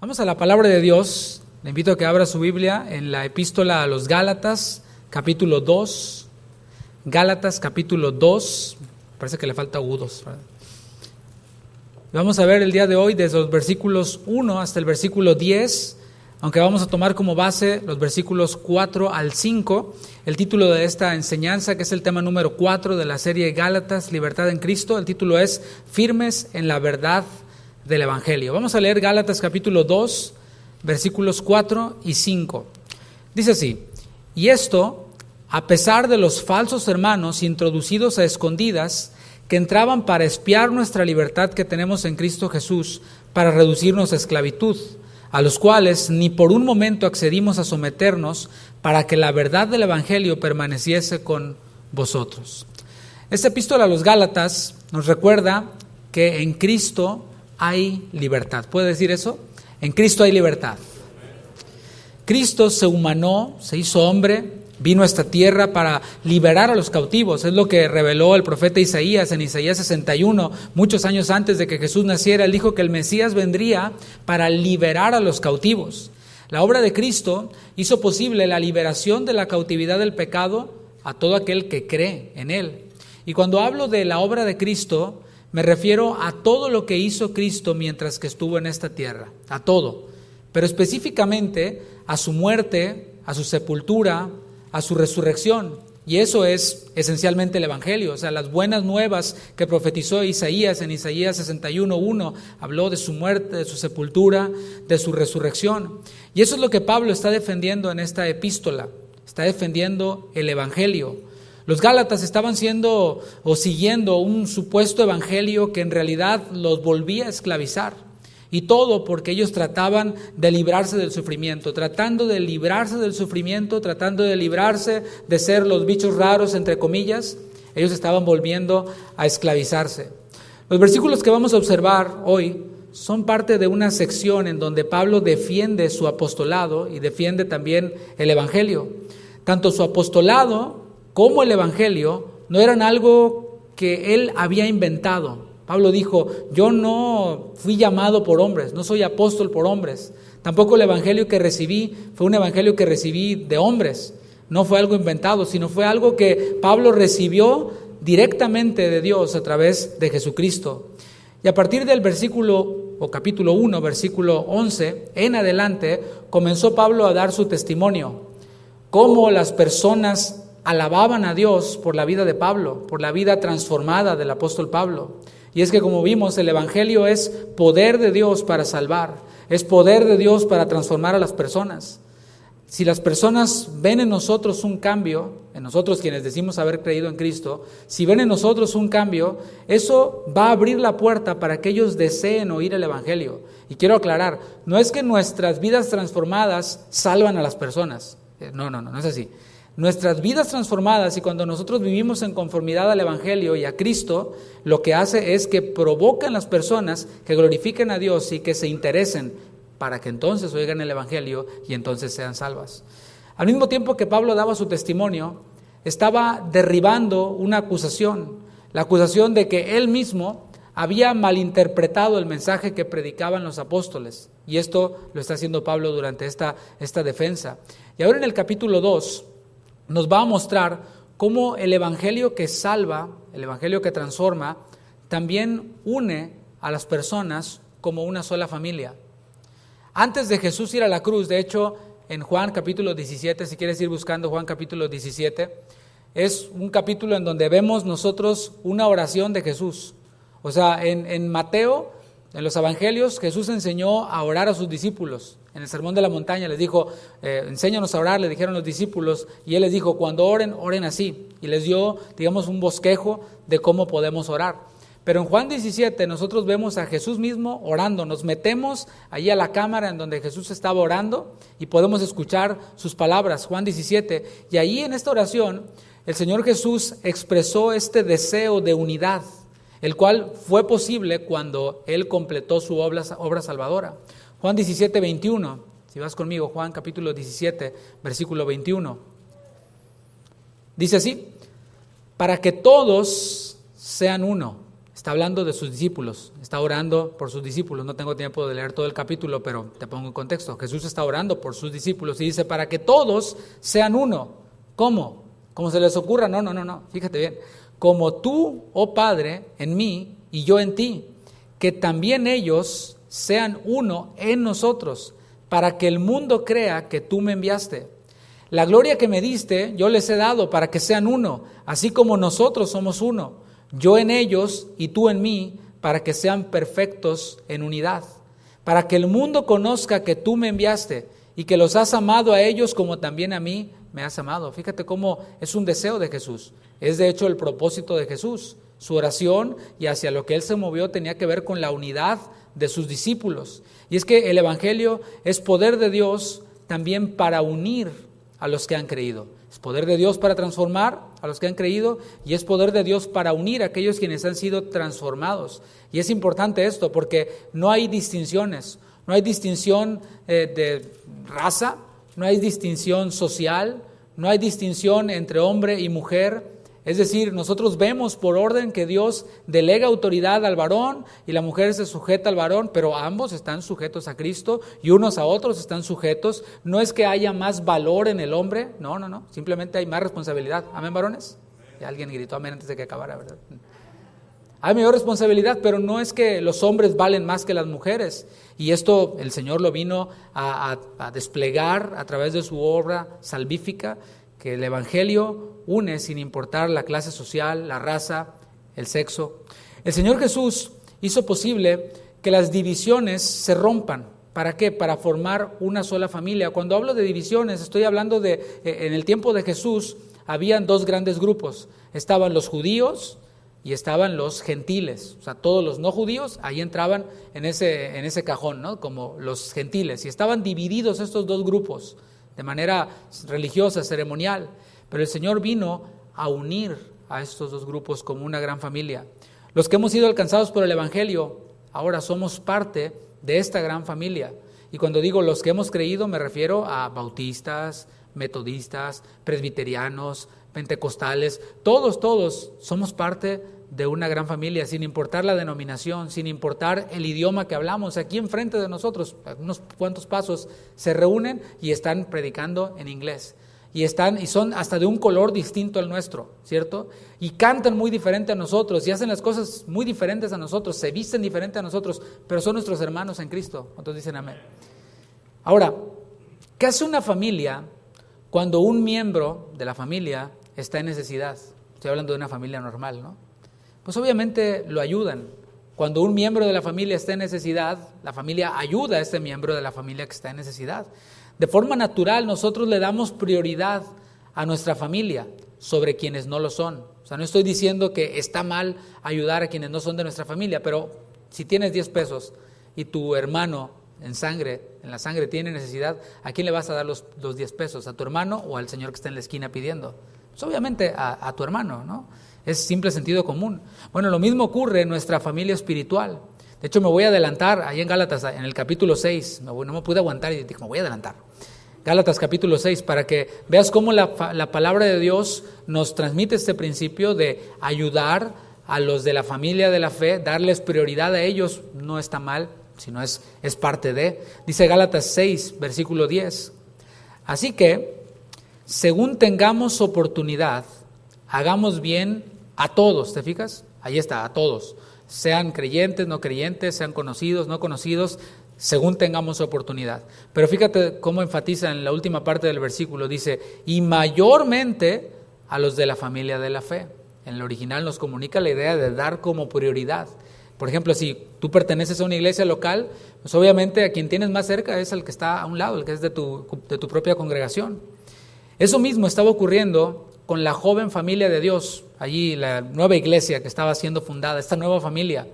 Vamos a la palabra de Dios. Le invito a que abra su Biblia en la epístola a los Gálatas, capítulo 2. Gálatas, capítulo 2. Parece que le falta U2, ¿verdad? Vamos a ver el día de hoy desde los versículos 1 hasta el versículo 10, aunque vamos a tomar como base los versículos 4 al 5. El título de esta enseñanza, que es el tema número 4 de la serie Gálatas, Libertad en Cristo, el título es Firmes en la verdad del Evangelio. Vamos a leer Gálatas capítulo 2, versículos 4 y 5. Dice así: y esto, a pesar de los falsos hermanos introducidos a escondidas, que entraban para espiar nuestra libertad que tenemos en Cristo Jesús, para reducirnos a esclavitud, a los cuales ni por un momento accedimos a someternos, para que la verdad del Evangelio permaneciese con vosotros. Esta epístola a los Gálatas nos recuerda que en Cristo hay libertad. ¿Puede decir eso? En Cristo hay libertad. Cristo se humanó, se hizo hombre, vino a esta tierra para liberar a los cautivos. Es lo que reveló el profeta Isaías en Isaías 61, muchos años antes de que Jesús naciera. Él dijo que el Mesías vendría para liberar a los cautivos. La obra de Cristo hizo posible la liberación de la cautividad del pecado a todo aquel que cree en Él. Y cuando hablo de la obra de Cristo, me refiero a todo lo que hizo Cristo mientras que estuvo en esta tierra, a todo, pero específicamente a su muerte, a su sepultura, a su resurrección. Y eso es esencialmente el Evangelio, o sea, las buenas nuevas que profetizó Isaías en Isaías 61:1, habló de su muerte, de su sepultura, de su resurrección. Y eso es lo que Pablo está defendiendo en esta epístola, está defendiendo el Evangelio. Los Gálatas estaban siendo o siguiendo un supuesto evangelio que en realidad los volvía a esclavizar. Y todo porque ellos trataban de librarse del sufrimiento, tratando de librarse del sufrimiento, tratando de librarse de ser los bichos raros, entre comillas. Ellos estaban volviendo a esclavizarse. Los versículos que vamos a observar hoy son parte de una sección en donde Pablo defiende su apostolado y defiende también el evangelio. Tanto su apostolado como el evangelio no eran algo que él había inventado. Pablo dijo: yo no fui llamado por hombres, no soy apóstol por hombres. Tampoco el evangelio que recibí fue un evangelio que recibí de hombres. No fue algo inventado, sino fue algo que Pablo recibió directamente de Dios a través de Jesucristo. Y a partir del versículo o capítulo 1, versículo 11 en adelante, comenzó Pablo a dar su testimonio. Cómo las personas alababan a Dios por la vida de Pablo, por la vida transformada del apóstol Pablo. Y es que, como vimos, el evangelio es poder de Dios para salvar, es poder de Dios para transformar a las personas. Si las personas ven en nosotros un cambio, en nosotros quienes decimos haber creído en Cristo, si ven en nosotros un cambio, eso va a abrir la puerta para que ellos deseen oír el evangelio. Y quiero aclarar, no es que nuestras vidas transformadas salvan a las personas. No es así. Nuestras vidas transformadas, y cuando nosotros vivimos en conformidad al Evangelio y a Cristo, lo que hace es que provocan las personas que glorifiquen a Dios y que se interesen para que entonces oigan el Evangelio y entonces sean salvas. Al mismo tiempo que Pablo daba su testimonio, estaba derribando una acusación, la acusación de que él mismo había malinterpretado el mensaje que predicaban los apóstoles. Y esto lo está haciendo Pablo durante esta defensa. Y ahora en el capítulo 2, nos va a mostrar cómo el evangelio que salva, el evangelio que transforma, también une a las personas como una sola familia. Antes de Jesús ir a la cruz, de hecho, en Juan capítulo 17, si quieres ir buscando Juan capítulo 17, es un capítulo en donde vemos nosotros una oración de Jesús. O sea, en Mateo, en los evangelios, Jesús enseñó a orar a sus discípulos. En el Sermón de la Montaña les dijo: enséñanos a orar, le dijeron los discípulos, y él les dijo: cuando oren, oren así. Y les dio, un bosquejo de cómo podemos orar. Pero en Juan 17 nosotros vemos a Jesús mismo orando. Nos metemos allí a la cámara en donde Jesús estaba orando y podemos escuchar sus palabras. Juan 17. Y ahí en esta oración el Señor Jesús expresó este deseo de unidad, el cual fue posible cuando Él completó su obra salvadora. Juan 17, 21, si vas conmigo, Juan capítulo 17, versículo 21. Dice así: para que todos sean uno, está hablando de sus discípulos, está orando por sus discípulos. No tengo tiempo de leer todo el capítulo, pero te pongo en contexto. Jesús está orando por sus discípulos y dice, para que todos sean uno. ¿Cómo? ¿Cómo se les ocurra? No, fíjate bien. Como tú, oh Padre, en mí y yo en ti, que también ellos sean uno en nosotros, para que el mundo crea que tú me enviaste. La gloria que me diste, yo les he dado para que sean uno, así como nosotros somos uno. Yo en ellos y tú en mí, para que sean perfectos en unidad. Para que el mundo conozca que tú me enviaste y que los has amado a ellos como también a mí me has amado. Fíjate cómo es un deseo de Jesús. Es de hecho el propósito de Jesús. Su oración y hacia lo que Él se movió tenía que ver con la unidad de sus discípulos. Y es que el Evangelio es poder de Dios también para unir a los que han creído. Es poder de Dios para transformar a los que han creído y es poder de Dios para unir a aquellos quienes han sido transformados. Y es importante esto porque no hay distinciones, no hay distinción de raza, no hay distinción social, no hay distinción entre hombre y mujer. Es decir, nosotros vemos por orden que Dios delega autoridad al varón y la mujer se sujeta al varón, pero ambos están sujetos a Cristo y unos a otros están sujetos. No es que haya más valor en el hombre, no, simplemente hay más responsabilidad. ¿Amén, varones? Y alguien gritó amén antes de que acabara, ¿verdad? Hay mayor responsabilidad, pero no es que los hombres valen más que las mujeres. Y esto el Señor lo vino a desplegar a través de su obra salvífica, que el Evangelio une sin importar la clase social, la raza, el sexo. El Señor Jesús hizo posible que las divisiones se rompan. ¿Para qué? Para formar una sola familia. Cuando hablo de divisiones, estoy hablando de, en el tiempo de Jesús, habían dos grandes grupos. Estaban los judíos y estaban los gentiles. O sea, todos los no judíos ahí entraban en ese cajón, ¿no? Como los gentiles. Y estaban divididos estos dos grupos de manera religiosa, ceremonial. Pero el Señor vino a unir a estos dos grupos como una gran familia. Los que hemos sido alcanzados por el Evangelio, ahora somos parte de esta gran familia. Y cuando digo los que hemos creído, me refiero a bautistas, metodistas, presbiterianos, pentecostales. Todos somos parte de una gran familia, sin importar la denominación, sin importar el idioma que hablamos. Aquí enfrente de nosotros, unos cuantos pasos, se reúnen y están predicando en inglés. Y son hasta de un color distinto al nuestro, ¿cierto? Y cantan muy diferente a nosotros y hacen las cosas muy diferentes a nosotros, se visten diferente a nosotros, pero son nuestros hermanos en Cristo. ¿Cuántos dicen amén? Ahora, ¿qué hace una familia cuando un miembro de la familia está en necesidad? Estoy hablando de una familia normal, ¿no? Pues obviamente lo ayudan. Cuando un miembro de la familia está en necesidad, la familia ayuda a este miembro de la familia que está en necesidad. De forma natural, nosotros le damos prioridad a nuestra familia sobre quienes no lo son. O sea, no estoy diciendo que está mal ayudar a quienes no son de nuestra familia, pero si tienes 10 pesos y tu hermano en la sangre tiene necesidad, ¿a quién le vas a dar los 10 pesos? ¿A tu hermano o al señor que está en la esquina pidiendo? Pues obviamente a tu hermano, ¿no? Es simple sentido común. Bueno, lo mismo ocurre en nuestra familia espiritual. De hecho, me voy a adelantar, ahí en Gálatas, en el capítulo 6, no me pude aguantar y dije, me voy a adelantar. Gálatas capítulo 6, para que veas cómo la palabra de Dios nos transmite este principio de ayudar a los de la familia de la fe, darles prioridad a ellos, no está mal, sino es parte de. Dice Gálatas 6, versículo 10. Así que, según tengamos oportunidad, hagamos bien a todos, ¿te fijas? Ahí está, a todos. Sean creyentes, no creyentes, sean conocidos, no conocidos, según tengamos oportunidad. Pero fíjate cómo enfatiza en la última parte del versículo, dice, y mayormente a los de la familia de la fe. En el original nos comunica la idea de dar como prioridad. Por ejemplo, si tú perteneces a una iglesia local, pues obviamente a quien tienes más cerca es el que está a un lado, el que es de tu propia congregación. Eso mismo estaba ocurriendo con la joven familia de Dios, allí la nueva iglesia que estaba siendo fundada, esta nueva familia.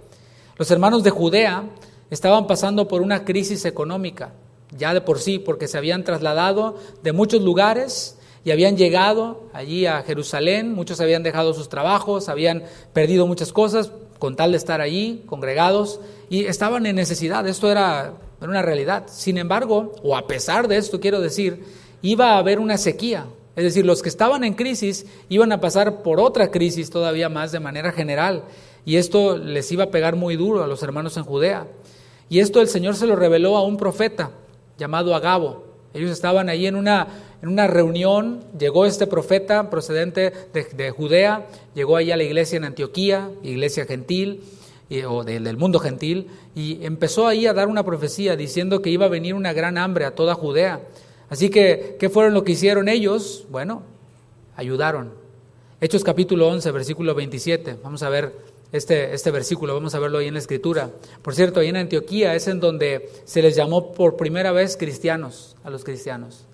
Los hermanos de Judea estaban pasando por una crisis económica, ya de por sí, porque se habían trasladado de muchos lugares y habían llegado allí a Jerusalén. Muchos habían dejado sus trabajos, habían perdido muchas cosas con tal de estar allí, congregados, y estaban en necesidad. Esto era una realidad. Sin embargo, o a pesar de esto, quiero decir, iba a haber una sequía. Es decir, los que estaban en crisis iban a pasar por otra crisis todavía más de manera general. y esto les iba a pegar muy duro a los hermanos en Judea. Y esto el Señor se lo reveló a un profeta llamado Agabo. Ellos estaban ahí en una reunión, llegó este profeta procedente de Judea, llegó ahí a la iglesia en Antioquía, iglesia gentil, o del mundo gentil, y empezó ahí a dar una profecía diciendo que iba a venir una gran hambre a toda Judea. Así que, ¿qué fueron lo que hicieron ellos? Bueno, ayudaron. Hechos capítulo 11, versículo 27, vamos a ver este versículo, vamos a verlo ahí en la Escritura. Por cierto, ahí en Antioquía es en donde se les llamó por primera vez cristianos, a los cristianos.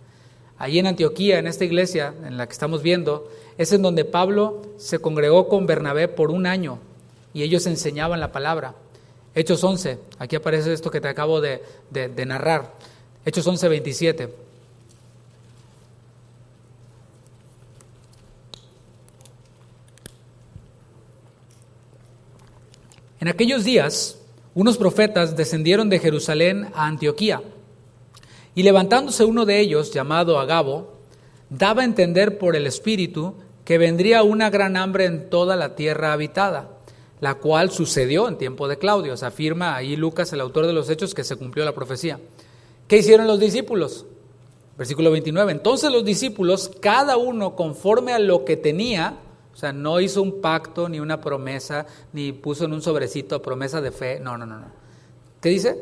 Ahí en Antioquía, en esta iglesia en la que estamos viendo, es en donde Pablo se congregó con Bernabé por un año y ellos enseñaban la palabra. Hechos 11, aquí aparece esto que te acabo de narrar. Hechos 11, 27. En aquellos días, unos profetas descendieron de Jerusalén a Antioquía, y levantándose uno de ellos, llamado Agabo, daba a entender por el Espíritu que vendría una gran hambre en toda la tierra habitada, la cual sucedió en tiempo de Claudio. O sea, afirma ahí Lucas, el autor de los Hechos, que se cumplió la profecía. ¿Qué hicieron los discípulos? Versículo 29. Entonces los discípulos, cada uno conforme a lo que tenía, o sea, no hizo un pacto, ni una promesa, ni puso en un sobrecito promesa de fe. No. ¿Qué dice?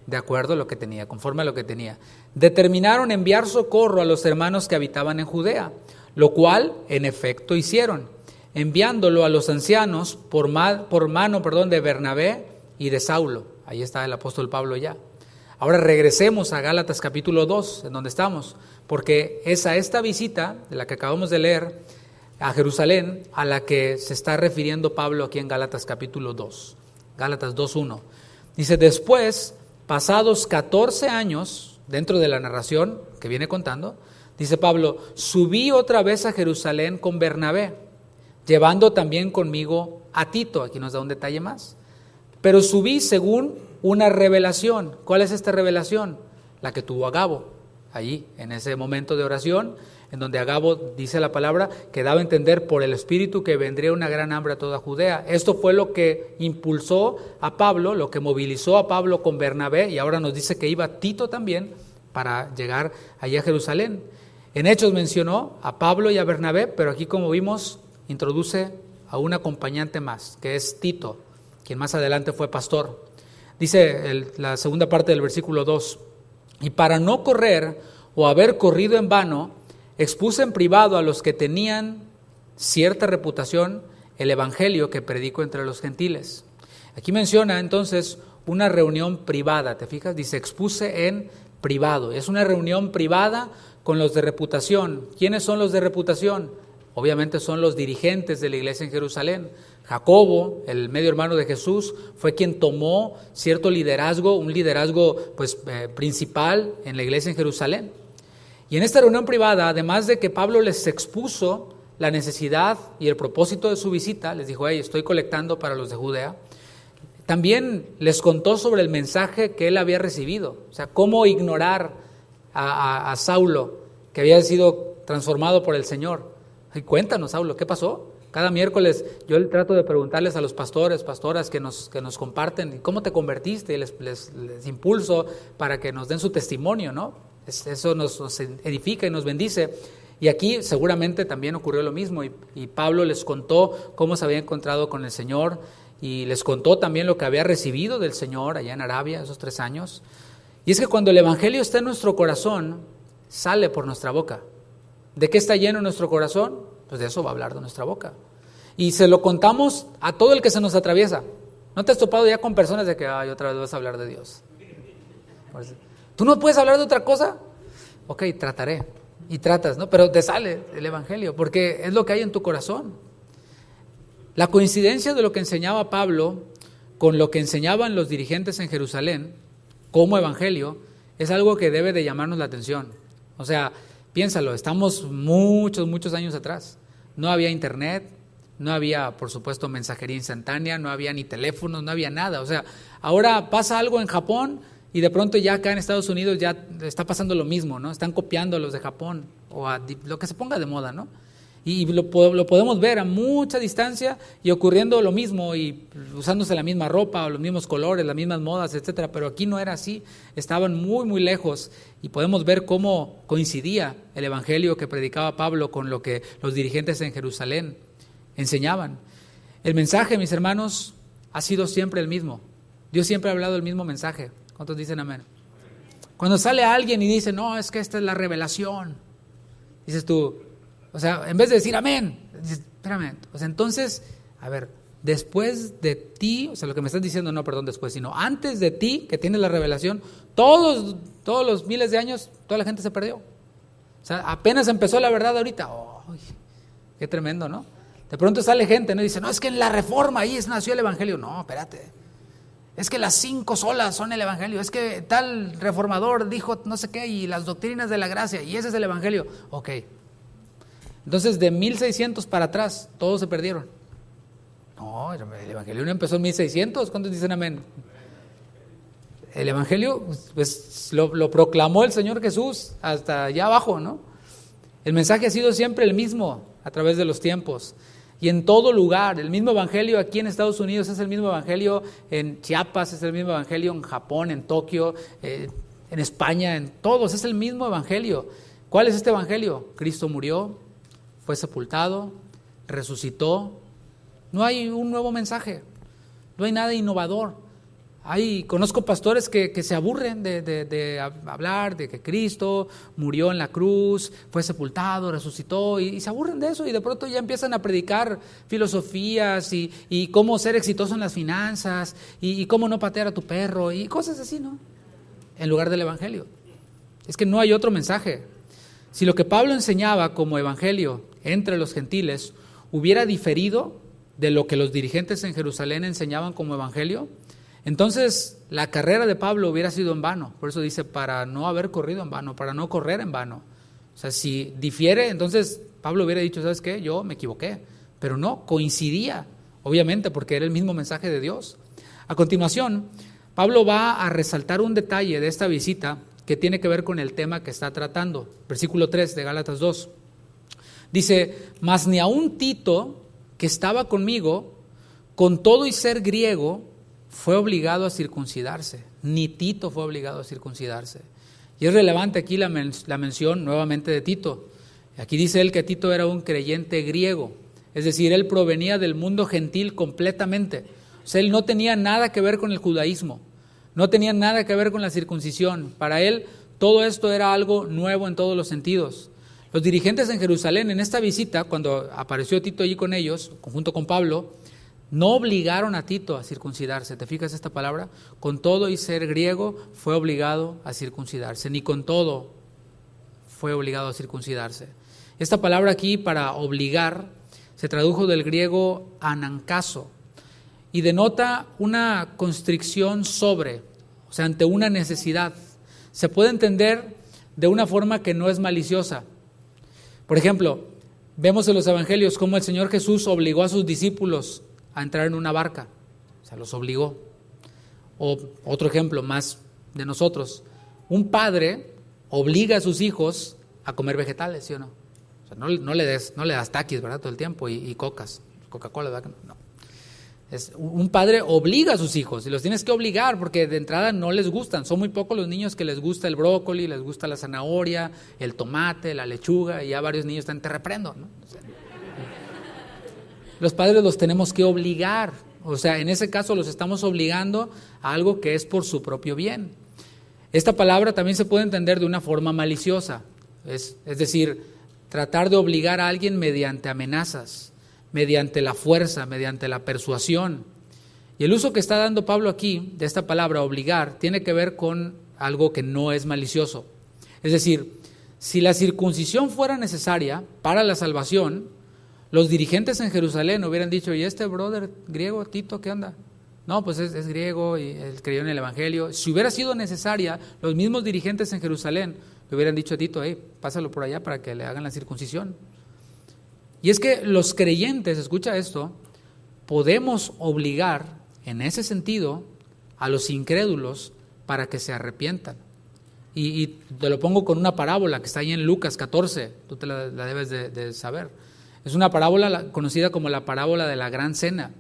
De acuerdo a lo que tenía, conforme a lo que tenía. Determinaron enviar socorro a los hermanos que habitaban en Judea, lo cual en efecto hicieron, enviándolo a los ancianos por mano de Bernabé y de Saulo. Ahí está el apóstol Pablo ya. Ahora regresemos a Gálatas capítulo 2, en donde estamos, porque es a esta visita, de la que acabamos de leer, a Jerusalén, a la que se está refiriendo Pablo aquí en Gálatas capítulo 2, Gálatas 2:1. Dice, después, pasados 14 años, dentro de la narración que viene contando, dice Pablo, subí otra vez a Jerusalén con Bernabé, llevando también conmigo a Tito. Aquí nos da un detalle más. Pero subí según una revelación. ¿Cuál es esta revelación? La que tuvo Agabo, allí, en ese momento de oración, en donde Agabo dice la palabra que daba a entender por el Espíritu que vendría una gran hambre a toda Judea. Esto fue lo que impulsó a Pablo, lo que movilizó a Pablo con Bernabé, y ahora nos dice que iba Tito también para llegar allá a Jerusalén. En Hechos mencionó a Pablo y a Bernabé, pero aquí, como vimos, introduce a un acompañante más, que es Tito, quien más adelante fue pastor. Dice la segunda parte del versículo 2, y para no correr o haber corrido en vano, expuse en privado a los que tenían cierta reputación el evangelio que predico entre los gentiles. Aquí menciona entonces una reunión privada, ¿te fijas? Dice expuse en privado. Es una reunión privada con los de reputación. ¿Quiénes son los de reputación? Obviamente son los dirigentes de la iglesia en Jerusalén. Jacobo, el medio hermano de Jesús, fue quien tomó cierto liderazgo, un liderazgo principal en la iglesia en Jerusalén. Y en esta reunión privada, además de que Pablo les expuso la necesidad y el propósito de su visita, les dijo, hey, estoy colectando para los de Judea, también les contó sobre el mensaje que él había recibido, o sea, cómo ignorar a Saulo, que había sido transformado por el Señor. Y cuéntanos, Saulo, ¿qué pasó? Cada miércoles yo trato de preguntarles a los pastores, pastoras que nos comparten, ¿cómo te convertiste? Y les impulso para que nos den su testimonio, ¿no? Eso nos edifica y nos bendice. Y aquí seguramente también ocurrió lo mismo, y Pablo les contó cómo se había encontrado con el Señor, y les contó también lo que había recibido del Señor allá en Arabia esos 3 años. Y es que cuando el evangelio está en nuestro corazón, sale por nuestra boca. ¿De qué está lleno nuestro corazón? Pues de eso va a hablar de nuestra boca. Y se lo contamos a todo el que se nos atraviesa. ¿No te has topado ya con personas de que otra vez vas a hablar de Dios? ¿Tú no puedes hablar de otra cosa? Ok, trataré. Y tratas, ¿no? Pero te sale el evangelio, porque es lo que hay en tu corazón. La coincidencia de lo que enseñaba Pablo con lo que enseñaban los dirigentes en Jerusalén como evangelio es algo que debe de llamarnos la atención. O sea, piénsalo, estamos muchos años atrás. No había internet, no había, por supuesto, mensajería instantánea, no había ni teléfonos, no había nada. O sea, ahora pasa algo en Japón y de pronto ya acá en Estados Unidos ya está pasando lo mismo, ¿no? Están copiando a los de Japón o a lo que se ponga de moda, ¿no? Y lo podemos ver a mucha distancia y ocurriendo lo mismo y usándose la misma ropa o los mismos colores, las mismas modas, etcétera. Pero aquí no era así, estaban muy, muy lejos y podemos ver cómo coincidía el evangelio que predicaba Pablo con lo que los dirigentes en Jerusalén enseñaban. El mensaje, mis hermanos, ha sido siempre el mismo. Dios siempre ha hablado el mismo mensaje. ¿Cuántos dicen amén? Cuando sale alguien y dice, no, es que esta es la revelación, dices tú, o sea, en vez de decir amén, dices, espérame, o sea, entonces, a ver, después de ti, o sea, lo que me estás diciendo, no, perdón, después, sino antes de ti, que tienes la revelación, todos los miles de años, toda la gente se perdió. O sea, apenas empezó la verdad ahorita, qué tremendo, ¿no? De pronto sale gente, ¿no? Y dice, no, es que en la Reforma ahí nació el evangelio. No, espérate. Es que las 5 solas son el evangelio. Es que tal reformador dijo no sé qué y las doctrinas de la gracia y ese es el evangelio. Ok. Entonces de 1600 para atrás todos se perdieron. No, el evangelio no empezó en 1600. ¿Cuántos dicen amén? El evangelio pues lo proclamó el Señor Jesús hasta allá abajo, ¿no? El mensaje ha sido siempre el mismo a través de los tiempos. Y en todo lugar, el mismo evangelio aquí en Estados Unidos es el mismo evangelio en Chiapas, es el mismo evangelio en Japón, en Tokio, en España, en todos, es el mismo evangelio. ¿Cuál es este evangelio? Cristo murió, fue sepultado, resucitó. No hay un nuevo mensaje, no hay nada innovador. Conozco pastores que se aburren de hablar de que Cristo murió en la cruz, fue sepultado, resucitó y se aburren de eso y de pronto ya empiezan a predicar filosofías y cómo ser exitoso en las finanzas y cómo no patear a tu perro y cosas así, ¿no? En lugar del evangelio. Es que no hay otro mensaje. Si lo que Pablo enseñaba como evangelio entre los gentiles hubiera diferido de lo que los dirigentes en Jerusalén enseñaban como evangelio, entonces la carrera de Pablo hubiera sido en vano. Por eso dice, para no haber corrido en vano, para no correr en vano. O sea, si difiere, entonces Pablo hubiera dicho, ¿sabes qué? Yo me equivoqué. Pero no, coincidía, obviamente, porque era el mismo mensaje de Dios. A continuación, Pablo va a resaltar un detalle de esta visita que tiene que ver con el tema que está tratando. Versículo 3 de Gálatas 2. Dice, mas ni aun Tito, que estaba conmigo, con todo y ser griego, fue obligado a circuncidarse. Ni Tito fue obligado a circuncidarse. Y es relevante aquí la mención nuevamente de Tito. Aquí dice él que Tito era un creyente griego, es decir, él provenía del mundo gentil completamente. O sea, él no tenía nada que ver con el judaísmo, no tenía nada que ver con la circuncisión. Para él todo esto era algo nuevo en todos los sentidos. Los dirigentes en Jerusalén en esta visita, cuando apareció Tito allí con ellos, junto con Pablo, no obligaron a Tito a circuncidarse. ¿Te fijas esta palabra? Con todo y ser griego fue obligado a circuncidarse. Ni con todo fue obligado a circuncidarse. Esta palabra aquí para obligar se tradujo del griego anankazo y denota una constricción sobre, o sea, ante una necesidad. Se puede entender de una forma que no es maliciosa. Por ejemplo, vemos en los evangelios cómo el Señor Jesús obligó a sus discípulos a entrar en una barca, o sea, los obligó. O otro ejemplo más de nosotros, un padre obliga a sus hijos a comer vegetales, ¿sí o no? O sea, no le das taquis, ¿verdad? Todo el tiempo y cocas, Coca-Cola, ¿verdad? No. Un padre obliga a sus hijos y los tienes que obligar porque de entrada no les gustan. Son muy pocos los niños que les gusta el brócoli, les gusta la zanahoria, el tomate, la lechuga y ya varios niños están, te reprendo, ¿no? O sea, los padres los tenemos que obligar, o sea, en ese caso los estamos obligando a algo que es por su propio bien. Esta palabra también se puede entender de una forma maliciosa, es decir, tratar de obligar a alguien mediante amenazas, mediante la fuerza, mediante la persuasión. Y el uso que está dando Pablo aquí de esta palabra obligar tiene que ver con algo que no es malicioso. Es decir, si la circuncisión fuera necesaria para la salvación, los dirigentes en Jerusalén hubieran dicho, ¿y este brother griego, Tito, qué onda? No, pues es griego y él creyó en el evangelio. Si hubiera sido necesaria, los mismos dirigentes en Jerusalén le hubieran dicho a Tito, pásalo por allá para que le hagan la circuncisión. Y es que los creyentes, escucha esto, podemos obligar en ese sentido a los incrédulos para que se arrepientan. Y te lo pongo con una parábola que está ahí en Lucas 14, tú te la debes de saber. Es una parábola conocida como la parábola de la gran cena.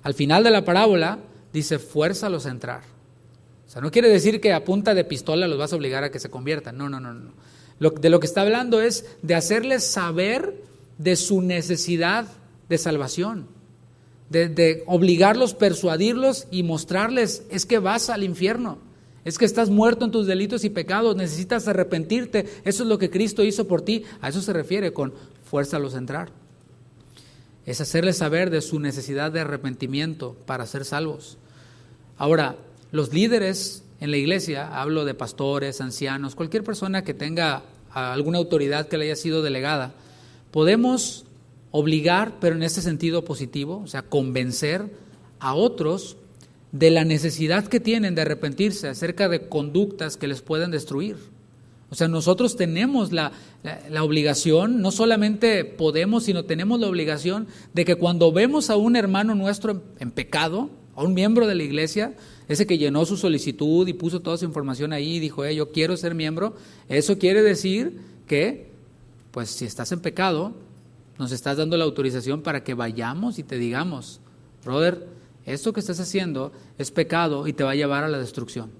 Al final de la parábola dice, fuérzalos a entrar. O sea, no quiere decir que a punta de pistola los vas a obligar a que se conviertan. No. De lo que está hablando es de hacerles saber de su necesidad de salvación. De obligarlos, persuadirlos y mostrarles, es que vas al infierno. Es que estás muerto en tus delitos y pecados, necesitas arrepentirte. Eso es lo que Cristo hizo por ti. A eso se refiere con fuérzalos a entrar. Es hacerles saber de su necesidad de arrepentimiento para ser salvos. Ahora, los líderes en la iglesia, hablo de pastores, ancianos, cualquier persona que tenga alguna autoridad que le haya sido delegada, podemos obligar, pero en ese sentido positivo, o sea, convencer a otros de la necesidad que tienen de arrepentirse acerca de conductas que les pueden destruir. O sea, nosotros tenemos la obligación, no solamente podemos, sino tenemos la obligación de que cuando vemos a un hermano nuestro en pecado, a un miembro de la iglesia, ese que llenó su solicitud y puso toda su información ahí y dijo, yo quiero ser miembro, eso quiere decir que, pues si estás en pecado, nos estás dando la autorización para que vayamos y te digamos, brother, esto que estás haciendo es pecado y te va a llevar a la destrucción.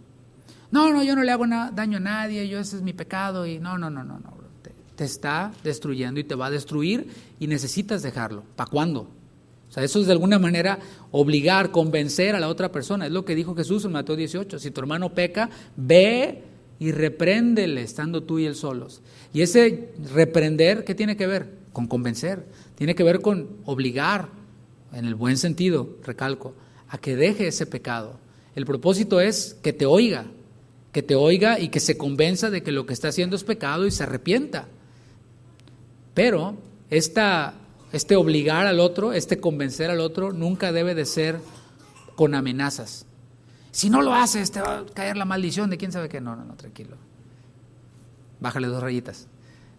No, yo no le hago daño a nadie, ese es mi pecado y no. Te está destruyendo y te va a destruir y necesitas dejarlo. ¿Para cuándo? O sea, eso es de alguna manera obligar, convencer a la otra persona. Es lo que dijo Jesús en Mateo 18. Si tu hermano peca, ve y repréndele estando tú y él solos. Y ese reprender, ¿qué tiene que ver? Con convencer. Tiene que ver con obligar, en el buen sentido, recalco, a que deje ese pecado. El propósito es que te oiga y que se convenza de que lo que está haciendo es pecado y se arrepienta. Pero este obligar al otro, este convencer al otro, nunca debe de ser con amenazas. Si no lo haces, te va a caer la maldición de quién sabe qué. No, tranquilo. Bájale 2 rayitas.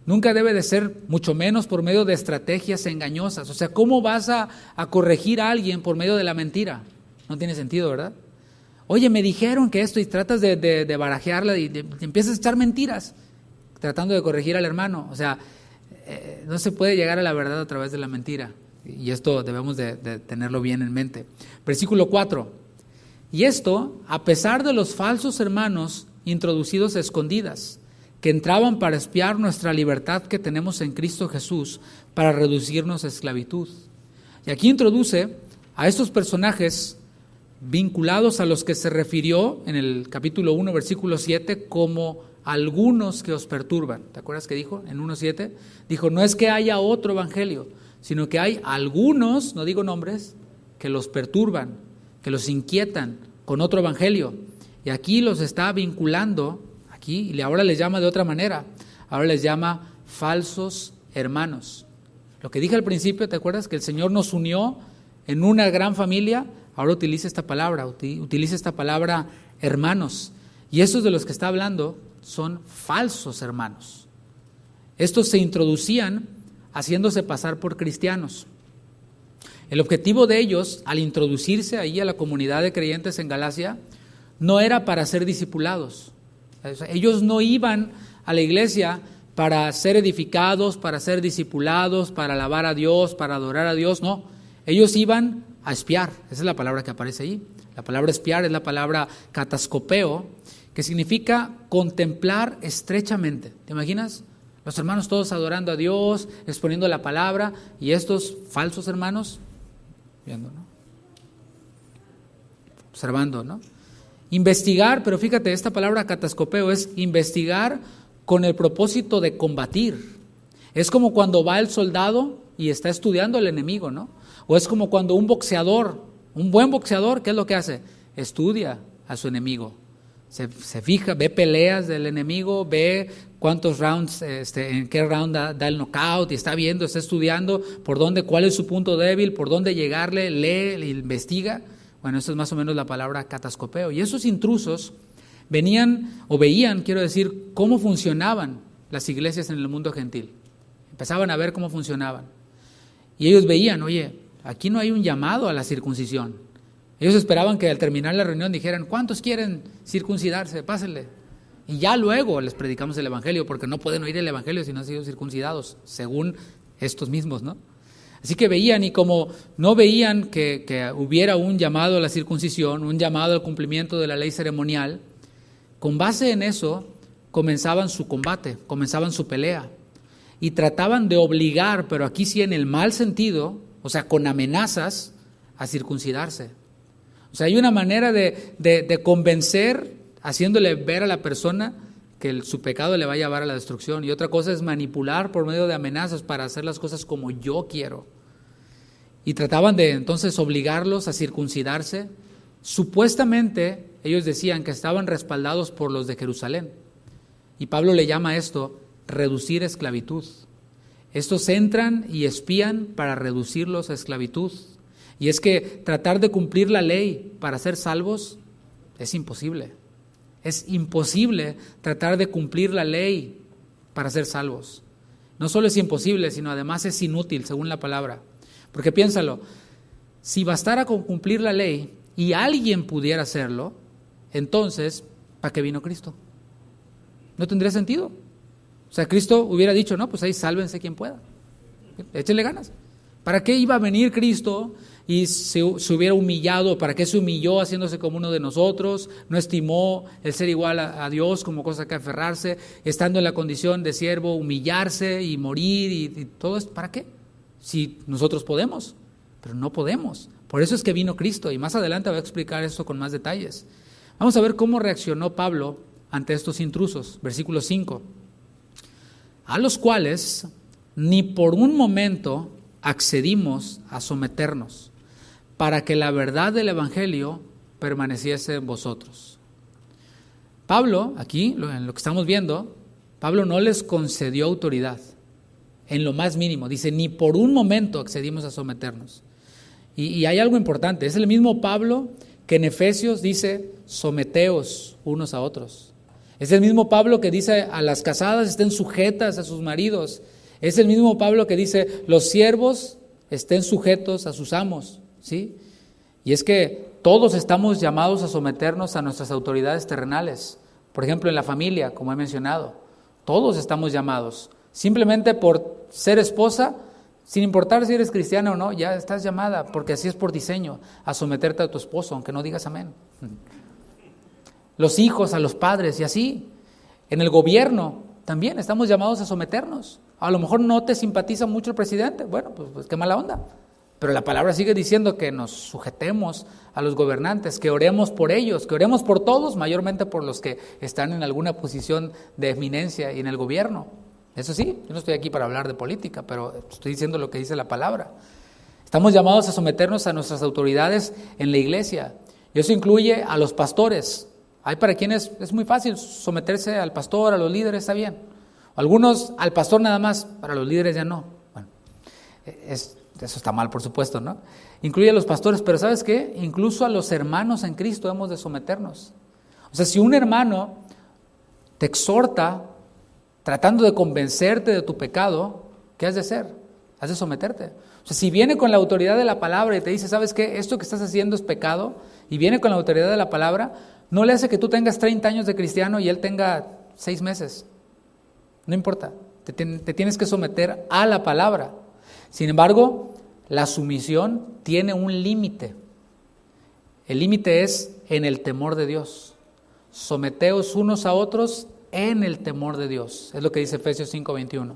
Nunca debe de ser, mucho menos por medio de estrategias engañosas. O sea, ¿cómo vas a corregir a alguien por medio de la mentira? No tiene sentido, ¿verdad? Oye, me dijeron que esto y tratas de barajearla y empiezas a echar mentiras tratando de corregir al hermano. O sea, no se puede llegar a la verdad a través de la mentira. Y esto debemos de tenerlo bien en mente. Versículo 4. Y esto, a pesar de los falsos hermanos introducidos a escondidas, que entraban para espiar nuestra libertad que tenemos en Cristo Jesús, para reducirnos a esclavitud. Y aquí introduce a estos personajes vinculados a los que se refirió en el capítulo 1, versículo 7, como algunos que os perturban. ¿Te acuerdas que dijo en 1:7? Dijo, no es que haya otro evangelio, sino que hay algunos, no digo nombres, que los perturban, que los inquietan con otro evangelio. Y aquí los está vinculando, y ahora les llama de otra manera, ahora les llama falsos hermanos. Lo que dije al principio, ¿te acuerdas? Que el Señor nos unió en una gran familia, ahora utiliza esta palabra hermanos. Y estos de los que está hablando son falsos hermanos. Estos se introducían haciéndose pasar por cristianos. El objetivo de ellos, al introducirse ahí a la comunidad de creyentes en Galacia, no era para ser discipulados. Ellos no iban a la iglesia para ser edificados, para ser discipulados, para alabar a Dios, para adorar a Dios, no. Ellos iban a espiar, esa es la palabra que aparece ahí. La palabra espiar es la palabra katascopeo, que significa contemplar estrechamente. ¿Te imaginas? Los hermanos todos adorando a Dios, exponiendo la palabra, y estos falsos hermanos viendo, ¿no? Observando, ¿no? Investigar, pero fíjate, esta palabra katascopeo es investigar con el propósito de combatir. Es como cuando va el soldado y está estudiando al enemigo, ¿no? O es como cuando un boxeador, un buen boxeador, ¿qué es lo que hace? Estudia a su enemigo. Se fija, ve peleas del enemigo, ve cuántos rounds, en qué round da el knockout, y está viendo, está estudiando por dónde, cuál es su punto débil, por dónde llegarle, lee, investiga. Bueno, eso es más o menos la palabra katascopeo. Y esos intrusos veían, cómo funcionaban las iglesias en el mundo gentil. Empezaban a ver cómo funcionaban. Y ellos veían, oye, aquí no hay un llamado a la circuncisión. Ellos esperaban que al terminar la reunión dijeran, ¿cuántos quieren circuncidarse? Pásenle. Y ya luego les predicamos el evangelio, porque no pueden oír el evangelio si no han sido circuncidados, según estos mismos, ¿no? Así que veían, y como no veían que hubiera un llamado a la circuncisión, un llamado al cumplimiento de la ley ceremonial, con base en eso comenzaban su combate, comenzaban su pelea y trataban de obligar, pero aquí sí en el mal sentido, o sea, con amenazas, a circuncidarse. O sea, hay una manera de convencer, haciéndole ver a la persona que su pecado le va a llevar a la destrucción, y otra cosa es manipular por medio de amenazas para hacer las cosas como yo quiero. Y trataban de entonces obligarlos a circuncidarse. Supuestamente ellos decían que estaban respaldados por los de Jerusalén, y Pablo le llama a esto reducir esclavitud. Estos entran y espían para reducirlos a esclavitud. Y es que tratar de cumplir la ley para ser salvos es imposible. Es imposible tratar de cumplir la ley para ser salvos. No solo es imposible, sino además es inútil, según la palabra. Porque piénsalo, si bastara con cumplir la ley y alguien pudiera hacerlo, entonces, ¿para qué vino Cristo? No tendría sentido. O sea, Cristo hubiera dicho, no, pues ahí sálvense quien pueda. Échenle ganas. ¿Para qué iba a venir Cristo y se hubiera humillado? ¿Para qué se humilló haciéndose como uno de nosotros? No estimó el ser igual a Dios como cosa que aferrarse, estando en la condición de siervo, humillarse y morir y todo esto. ¿Para qué? Si nosotros podemos, pero no podemos. Por eso es que vino Cristo, y más adelante voy a explicar esto con más detalles. Vamos a ver cómo reaccionó Pablo ante estos intrusos. Versículo 5. A los cuales ni por un momento accedimos a someternos, para que la verdad del Evangelio permaneciese en vosotros. Pablo, aquí, en lo que estamos viendo, Pablo no les concedió autoridad, en lo más mínimo. Dice, ni por un momento accedimos a someternos. Y hay algo importante, es el mismo Pablo que en Efesios dice, someteos unos a otros. Es el mismo Pablo que dice a las casadas estén sujetas a sus maridos. Es el mismo Pablo que dice los siervos estén sujetos a sus amos, ¿sí? Y es que todos estamos llamados a someternos a nuestras autoridades terrenales. Por ejemplo, en la familia, como he mencionado, todos estamos llamados. Simplemente por ser esposa, sin importar si eres cristiana o no, ya estás llamada, porque así es por diseño, a someterte a tu esposo, aunque no digas amén. Los hijos a los padres y así. En el gobierno también estamos llamados a someternos. A lo mejor no te simpatiza mucho el presidente, bueno, pues qué mala onda. Pero la palabra sigue diciendo que nos sujetemos a los gobernantes, que oremos por ellos, que oremos por todos, mayormente por los que están en alguna posición de eminencia y en el gobierno. Eso sí, yo no estoy aquí para hablar de política, pero estoy diciendo lo que dice la palabra. Estamos llamados a someternos a nuestras autoridades en la iglesia, y eso incluye a los pastores. Hay para quienes es muy fácil someterse al pastor, a los líderes, está bien. Algunos al pastor nada más, para los líderes ya no. Bueno, eso está mal, por supuesto, ¿no? Incluye a los pastores, pero ¿sabes qué? Incluso a los hermanos en Cristo hemos de someternos. O sea, si un hermano te exhorta tratando de convencerte de tu pecado, ¿qué has de hacer? Has de someterte. O sea, si viene con la autoridad de la palabra y te dice, ¿sabes qué? Esto que estás haciendo es pecado, y viene con la autoridad de la palabra, no le hace que tú tengas 30 años de cristiano y él tenga 6 meses. No importa, te tienes que someter a la palabra. Sin embargo, la sumisión tiene un límite. El límite es en el temor de Dios. Someteos unos a otros en el temor de Dios. Es lo que dice Efesios 5:21.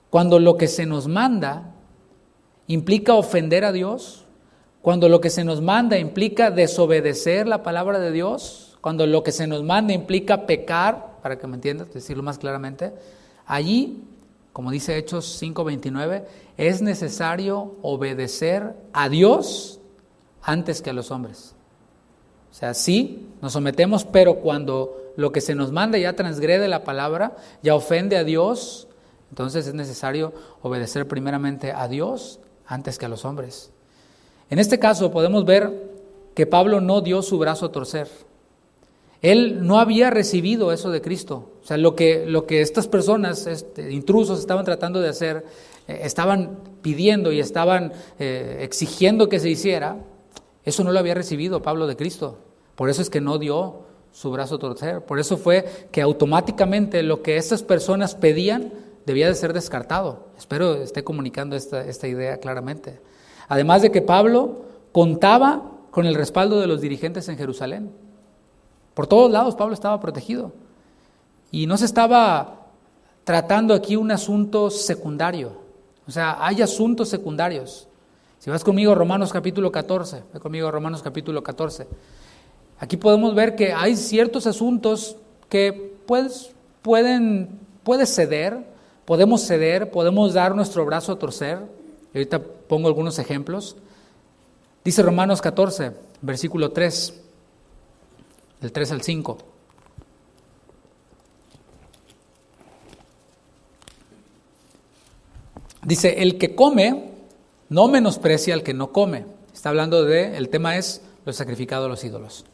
Cuando lo que se nos manda implica ofender a Dios, cuando lo que se nos manda implica desobedecer la palabra de Dios, cuando lo que se nos manda implica pecar, para que me entiendas, decirlo más claramente, allí, como dice Hechos 5:29, es necesario obedecer a Dios antes que a los hombres. O sea, sí, nos sometemos, pero cuando lo que se nos manda ya transgrede la palabra, ya ofende a Dios, entonces es necesario obedecer primeramente a Dios antes que a los hombres. En este caso podemos ver que Pablo no dio su brazo a torcer. Él no había recibido eso de Cristo. O sea, lo que estas personas, intrusos, estaban tratando de hacer, estaban pidiendo y estaban exigiendo que se hiciera, eso no lo había recibido Pablo de Cristo. Por eso es que no dio su brazo a torcer. Por eso fue que automáticamente lo que estas personas pedían debía de ser descartado. Espero esté comunicando esta idea claramente. Además de que Pablo contaba con el respaldo de los dirigentes en Jerusalén. Por todos lados Pablo estaba protegido. Y no se estaba tratando aquí un asunto secundario. O sea, hay asuntos secundarios. Si vas conmigo a Romanos capítulo 14, ve conmigo a Romanos capítulo 14. Aquí podemos ver que hay ciertos asuntos que puedes ceder, podemos dar nuestro brazo a torcer. Y ahorita pongo algunos ejemplos. Dice Romanos 14, versículo 3, del 3 al 5. Dice, el que come no menosprecia al que no come. Está hablando el tema es lo sacrificado a los ídolos.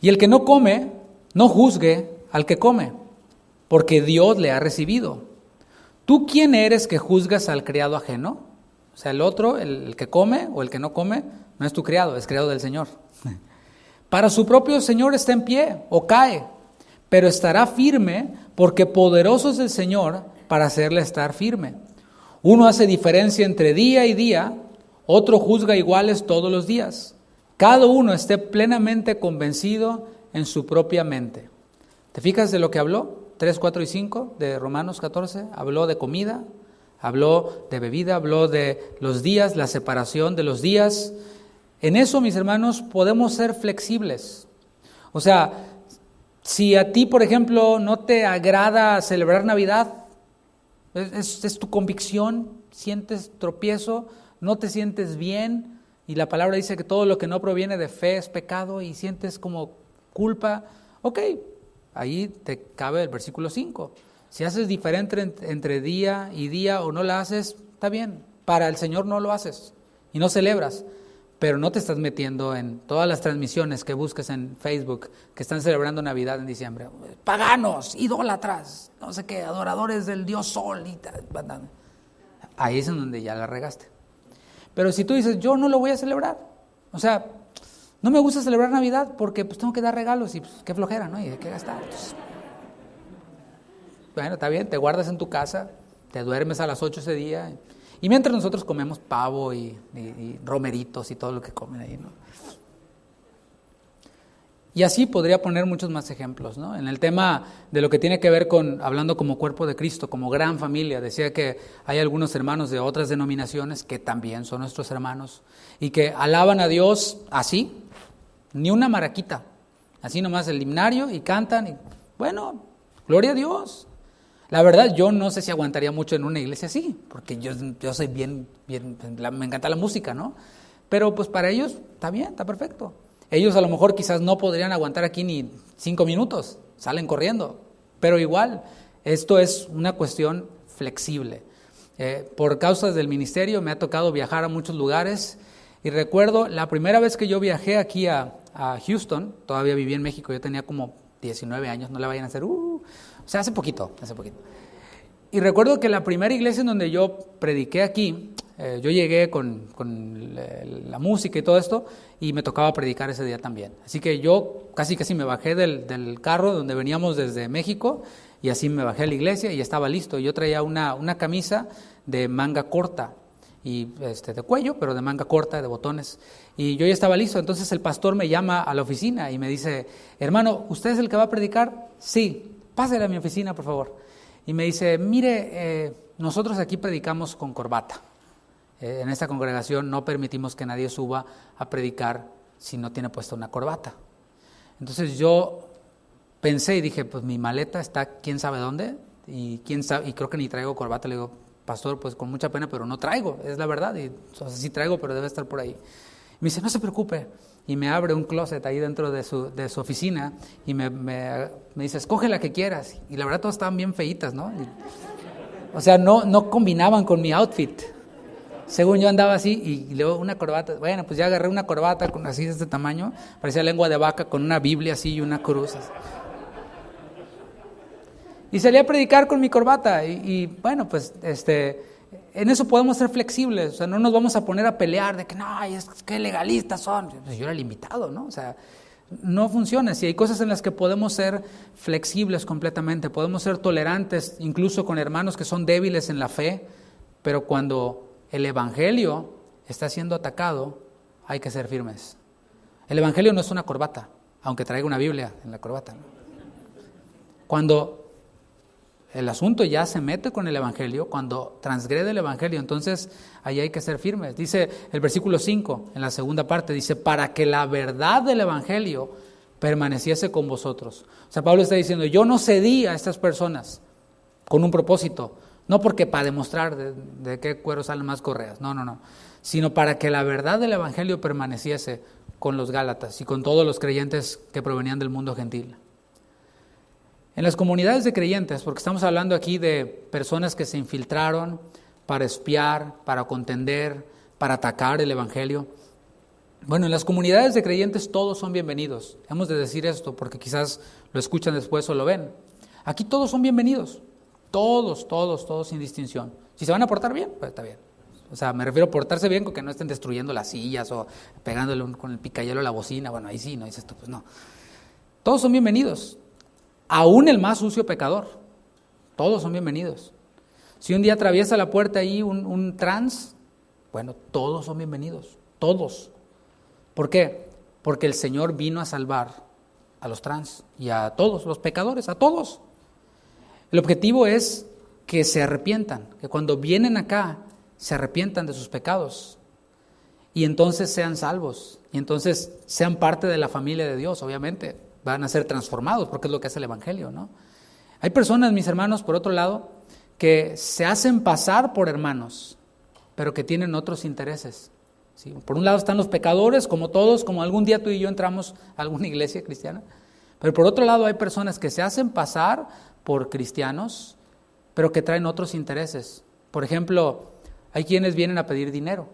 Y el que no come, no juzgue al que come, porque Dios le ha recibido. ¿Tú quién eres que juzgas al criado ajeno? O sea, el otro, el que come o el que no come, no es tu criado, es criado del Señor. Para su propio Señor está en pie o cae, pero estará firme porque poderoso es el Señor para hacerle estar firme. Uno hace diferencia entre día y día, otro juzga iguales todos los días. Cada uno esté plenamente convencido en su propia mente. ¿Te fijas de lo que habló? 3, 4 y 5 de Romanos 14. Habló de comida, habló de bebida, habló de los días, la separación de los días. En eso, mis hermanos, podemos ser flexibles. O sea, si a ti, por ejemplo, no te agrada celebrar Navidad, es tu convicción, sientes tropiezo, no te sientes bien, y la palabra dice que todo lo que no proviene de fe es pecado y sientes como culpa, ok, ahí te cabe el versículo 5. Si haces diferente entre día y día o no la haces, está bien, para el Señor no lo haces y no celebras, pero no te estás metiendo en todas las transmisiones que busques en Facebook que están celebrando Navidad en diciembre. Paganos, idólatras, no sé qué, adoradores del dios Sol. Ahí es en donde ya la regaste. Pero si tú dices, yo no lo voy a celebrar, o sea, no me gusta celebrar Navidad porque pues tengo que dar regalos y pues, qué flojera, ¿no? Y hay que gastar. Entonces, bueno, está bien, te guardas en tu casa, te duermes a las 8 ese día. Y mientras nosotros comemos pavo y romeritos y todo lo que comen ahí, ¿no? Y así podría poner muchos más ejemplos, ¿no? En el tema de lo que tiene que ver con, hablando como cuerpo de Cristo, como gran familia, decía que hay algunos hermanos de otras denominaciones que también son nuestros hermanos y que alaban a Dios así, ni una maraquita, así nomás el himnario y cantan y bueno, gloria a Dios. La verdad, yo no sé si aguantaría mucho en una iglesia así, porque yo soy bien, me encanta la música, ¿no? Pero pues para ellos está bien, está perfecto. Ellos a lo mejor quizás no podrían aguantar aquí ni 5 minutos, salen corriendo, pero igual, esto es una cuestión flexible. Por causas del ministerio me ha tocado viajar a muchos lugares y recuerdo la primera vez que yo viajé aquí a Houston, todavía viví en México, yo tenía como 19 años, no le vayan a hacer, o sea, hace poquito. Y recuerdo que la primera iglesia en donde yo prediqué aquí, yo llegué con la música y todo esto, y me tocaba predicar ese día también. Así que yo casi me bajé del carro donde veníamos desde México, y así me bajé a la iglesia y estaba listo. Yo traía una camisa de manga corta, y de cuello, pero de manga corta, de botones. Y yo ya estaba listo, entonces el pastor me llama a la oficina y me dice, hermano, ¿usted es el que va a predicar? Sí, pásale a mi oficina, por favor. Y me dice, mire, nosotros aquí predicamos con corbata. En esta congregación no permitimos que nadie suba a predicar si no tiene puesta una corbata. Entonces yo pensé y dije, pues mi maleta está quién sabe dónde, y creo que ni traigo corbata. Le digo, pastor, pues con mucha pena, pero no traigo, es la verdad, y o sea, sí traigo, pero debe estar por ahí. Me dice, no se preocupe, y me abre un closet ahí dentro de su oficina, y me dice, escoge la que quieras, y la verdad todas estaban bien feitas, ¿no? O sea, no combinaban con mi outfit. Según yo andaba así, y luego una corbata, bueno, pues ya agarré una corbata así de este tamaño, parecía lengua de vaca, con una Biblia así y una cruz así. Y salí a predicar con mi corbata, y bueno, pues en eso podemos ser flexibles, o sea, no nos vamos a poner a pelear de que no, es que legalistas son. Pues yo era el invitado, ¿no? O sea, No funciona así. Hay cosas en las que podemos ser flexibles completamente, podemos ser tolerantes incluso con hermanos que son débiles en la fe, pero cuando el evangelio está siendo atacado, hay que ser firmes. El evangelio no es una corbata, aunque traiga una Biblia en la corbata, ¿no? Cuando el asunto ya se mete con el evangelio, cuando transgrede el evangelio, entonces ahí hay que ser firmes. Dice el versículo 5, en la segunda parte, dice, para que la verdad del evangelio permaneciese con vosotros. O sea, Pablo está diciendo, yo no cedí a estas personas con un propósito, no porque para demostrar de qué cuero salen más correas, no, sino para que la verdad del evangelio permaneciese con los Gálatas y con todos los creyentes que provenían del mundo gentil. En las comunidades de creyentes, porque estamos hablando aquí de personas que se infiltraron para espiar, para contender, para atacar el evangelio. Bueno, en las comunidades de creyentes todos son bienvenidos. Hemos de decir esto porque quizás lo escuchan después o lo ven. Aquí todos son bienvenidos. Todos sin distinción. Si se van a portar bien, pues está bien. O sea, me refiero a portarse bien con que no estén destruyendo las sillas o pegándole con el picayelo a la bocina. Bueno, ahí sí, no dices esto, pues no. Todos son bienvenidos. Aún el más sucio pecador, todos son bienvenidos. Si un día atraviesa la puerta ahí un trans, bueno, todos son bienvenidos, todos. ¿Por qué? Porque el Señor vino a salvar a los trans y a todos los pecadores, a todos. El objetivo es que se arrepientan, que cuando vienen acá se arrepientan de sus pecados y entonces sean salvos y entonces sean parte de la familia de Dios, obviamente. Van a ser transformados, porque es lo que hace el evangelio, ¿no? Hay personas, mis hermanos, por otro lado, que se hacen pasar por hermanos, pero que tienen otros intereses, ¿sí? Por un lado están los pecadores, como todos, como algún día tú y yo entramos a alguna iglesia cristiana, pero por otro lado hay personas que se hacen pasar por cristianos, pero que traen otros intereses. Por ejemplo, hay quienes vienen a pedir dinero.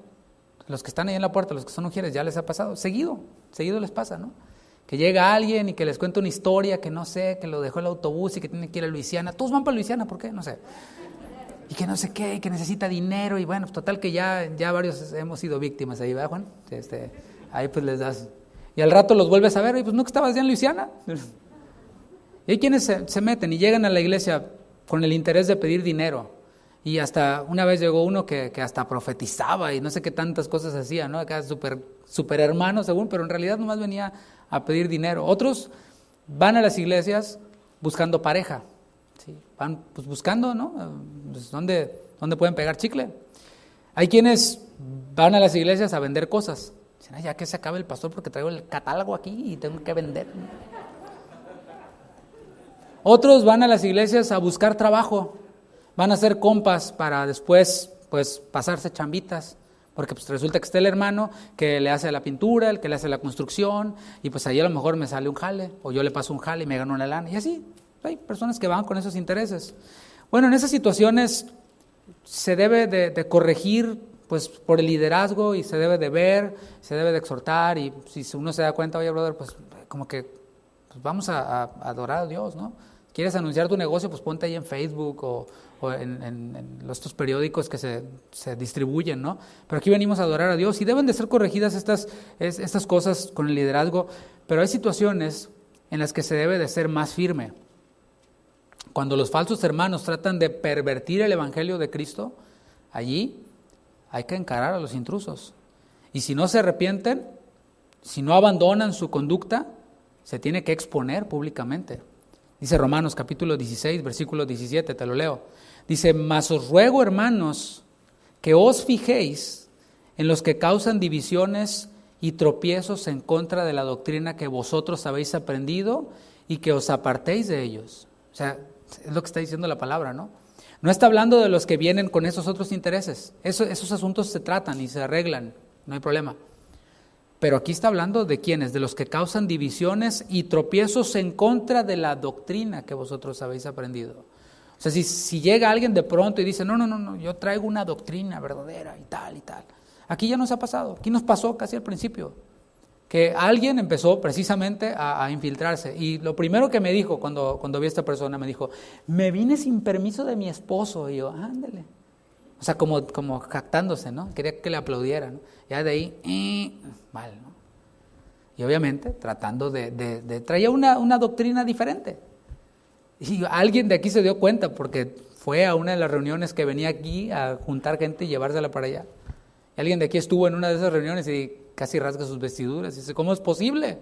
Los que están ahí en la puerta, los que son mujeres, ya les ha pasado, seguido les pasa, ¿no? Que llega alguien y que les cuenta una historia que no sé, que lo dejó el autobús y que tiene que ir a Luisiana. Todos van para Luisiana, ¿por qué? No sé. Y que no sé qué, y que necesita dinero. Y bueno, total que ya varios hemos sido víctimas ahí, ¿verdad, Juan? Ahí pues les das. Y al rato los vuelves a ver, y pues ¿no que estabas ya en Luisiana? Y hay quienes se meten y llegan a la iglesia con el interés de pedir dinero. Y hasta una vez llegó uno que hasta profetizaba y no sé qué tantas cosas hacía, ¿no? Acá súper hermano según, pero en realidad nomás venía a pedir dinero. Otros van a las iglesias buscando pareja, ¿sí? Van pues buscando, ¿no? Pues, ¿dónde pueden pegar chicle? Hay quienes van a las iglesias a vender cosas. Dicen, ya que se acabe el pastor porque traigo el catálogo aquí y tengo que vender. Otros van a las iglesias a buscar trabajo. Van a hacer compas para después pues pasarse chambitas. Porque pues resulta que está el hermano que le hace la pintura, el que le hace la construcción, y pues ahí a lo mejor me sale un jale, o yo le paso un jale y me gano una lana, y así. Hay personas que van con esos intereses. Bueno, en esas situaciones se debe de corregir pues por el liderazgo, y se debe de ver, se debe de exhortar, y si uno se da cuenta, oye brother, pues como que pues vamos a adorar a Dios, ¿no? ¿Quieres anunciar tu negocio? Pues ponte ahí en Facebook o en estos periódicos que se distribuyen, ¿no? Pero aquí venimos a adorar a Dios y deben de ser corregidas estas cosas con el liderazgo, pero hay situaciones en las que se debe de ser más firme. Cuando los falsos hermanos tratan de pervertir el evangelio de Cristo, allí hay que encarar a los intrusos. Y si no se arrepienten, si no abandonan su conducta, se tiene que exponer públicamente. Dice Romanos capítulo 16, versículo 17, te lo leo. Dice, mas os ruego, hermanos, que os fijéis en los que causan divisiones y tropiezos en contra de la doctrina que vosotros habéis aprendido y que os apartéis de ellos. O sea, es lo que está diciendo la palabra, ¿no? No está hablando de los que vienen con esos otros intereses. Esos asuntos se tratan y se arreglan, no hay problema. Pero aquí está hablando de quiénes, de los que causan divisiones y tropiezos en contra de la doctrina que vosotros habéis aprendido. O sea, si llega alguien de pronto y dice, no, yo traigo una doctrina verdadera y tal y tal. Aquí ya nos ha pasado, aquí nos pasó casi al principio, que alguien empezó precisamente a infiltrarse. Y lo primero que me dijo cuando vi a esta persona, me dijo, me vine sin permiso de mi esposo. Y yo, ándale. O sea, como jactándose, ¿no? Quería que le aplaudieran, ¿no? Ya de ahí, mal, ¿no? Y obviamente tratando traía una doctrina diferente. Y alguien de aquí se dio cuenta porque fue a una de las reuniones que venía aquí a juntar gente y llevársela para allá. Y alguien de aquí estuvo en una de esas reuniones y casi rasga sus vestiduras. Y dice, ¿cómo es posible?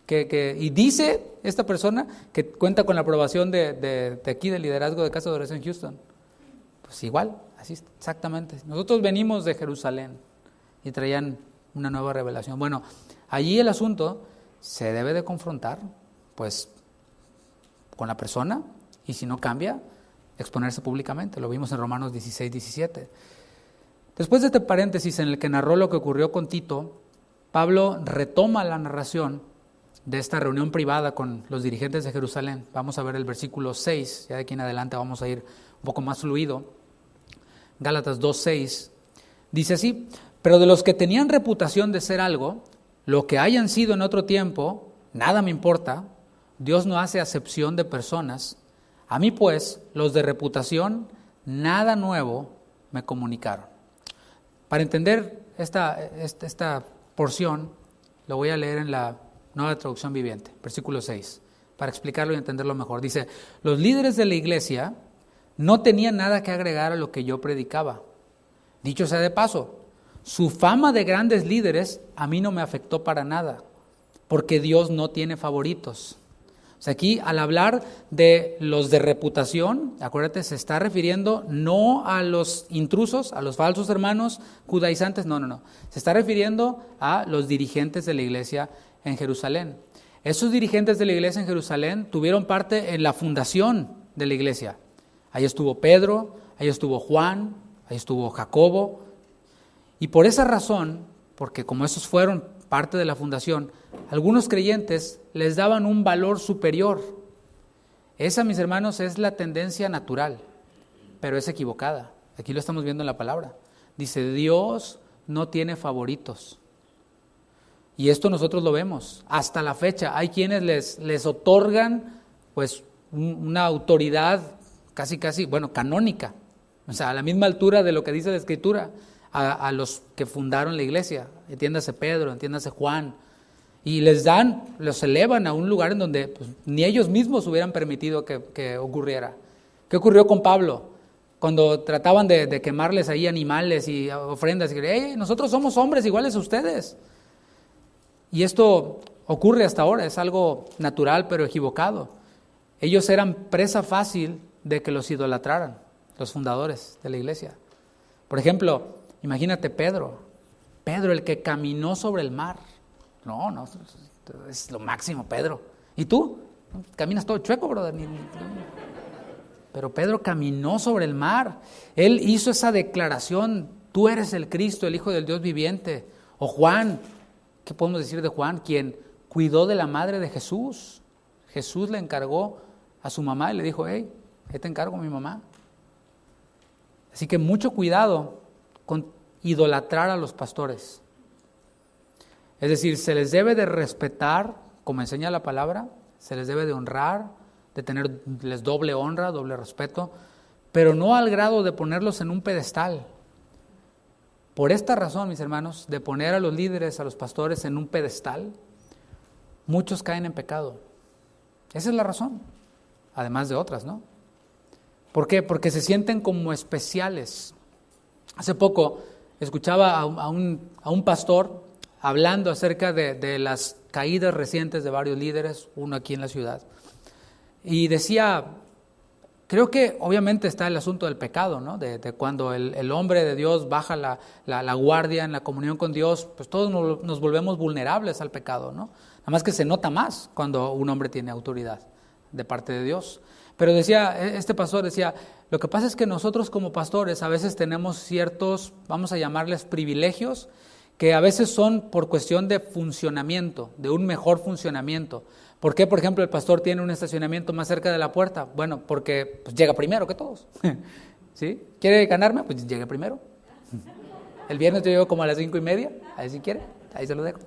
Y dice esta persona que cuenta con la aprobación de aquí, del liderazgo de Casa de Oración Houston. Pues igual, así exactamente. Nosotros venimos de Jerusalén y traían una nueva revelación. Bueno, allí el asunto se debe de confrontar, pues, con la persona, y si no cambia, exponerse públicamente. Lo vimos en Romanos 16, 17. Después de este paréntesis en el que narró lo que ocurrió con Tito, Pablo retoma la narración de esta reunión privada con los dirigentes de Jerusalén. Vamos a ver el versículo 6, ya de aquí en adelante vamos a ir un poco más fluido. Gálatas 2:6 dice así: pero de los que tenían reputación de ser algo, lo que hayan sido en otro tiempo, nada me importa. Dios no hace acepción de personas. A mí pues, los de reputación, nada nuevo me comunicaron. Para entender esta porción, lo voy a leer en la Nueva Traducción Viviente, versículo 6, para explicarlo y entenderlo mejor. Dice: los líderes de la iglesia no tenían nada que agregar a lo que yo predicaba. Dicho sea de paso, su fama de grandes líderes a mí no me afectó para nada, porque Dios no tiene favoritos. O sea, aquí al hablar de los de reputación, acuérdate, se está refiriendo no a los intrusos, a los falsos hermanos judaizantes, no. Se está refiriendo a los dirigentes de la iglesia en Jerusalén. Esos dirigentes de la iglesia en Jerusalén tuvieron parte en la fundación de la iglesia. Ahí estuvo Pedro, ahí estuvo Juan, ahí estuvo Jacobo. Y por esa razón, porque como esos fueron parte de la fundación, algunos creyentes les daban un valor superior. Esa, mis hermanos, es la tendencia natural, pero es equivocada. Aquí lo estamos viendo en la palabra. Dice, Dios no tiene favoritos. Y esto nosotros lo vemos. Hasta la fecha hay quienes les otorgan pues una autoridad casi, canónica. O sea, a la misma altura de lo que dice la Escritura, a los que fundaron la iglesia. Entiéndase Pedro, entiéndase Juan. Y los elevan a un lugar en donde pues, ni ellos mismos hubieran permitido que ocurriera. ¿Qué ocurrió con Pablo? Cuando trataban de quemarles ahí animales y ofrendas, y nosotros somos hombres iguales a ustedes. Y esto ocurre hasta ahora, es algo natural pero equivocado. Ellos eran presa fácil de que los idolatraran, los fundadores de la iglesia. Por ejemplo, imagínate Pedro, el que caminó sobre el mar. No, es lo máximo, Pedro. ¿Y tú? Caminas todo chueco, brother. Pero Pedro caminó sobre el mar. Él hizo esa declaración, tú eres el Cristo, el Hijo del Dios viviente. O Juan, ¿qué podemos decir de Juan? Quien cuidó de la madre de Jesús. Jesús le encargó a su mamá y le dijo, ahí te encargo a mi mamá. Así que mucho cuidado con idolatrar a los pastores. Es decir, se les debe de respetar, como enseña la palabra, se les debe de honrar, de tenerles doble honra, doble respeto, pero no al grado de ponerlos en un pedestal. Por esta razón, mis hermanos, de poner a los líderes, a los pastores en un pedestal, muchos caen en pecado. Esa es la razón, además de otras, ¿no? ¿Por qué? Porque se sienten como especiales. Hace poco escuchaba a un pastor hablando acerca de las caídas recientes de varios líderes, uno aquí en la ciudad. Y decía, creo que obviamente está el asunto del pecado, ¿no? De cuando el hombre de Dios baja la guardia en la comunión con Dios, pues todos nos volvemos vulnerables al pecado, ¿no? Nada más que se nota más cuando un hombre tiene autoridad de parte de Dios. Pero este pastor decía, lo que pasa es que nosotros como pastores a veces tenemos ciertos, vamos a llamarles privilegios, que a veces son por cuestión de funcionamiento, de un mejor funcionamiento. ¿Por qué, por ejemplo, el pastor tiene un estacionamiento más cerca de la puerta? Bueno, porque pues, llega primero que todos. ¿Sí? ¿Quiere ganarme? Pues llegue primero. El viernes yo llego como a las 5:30, ahí si quiere, ahí se lo dejo.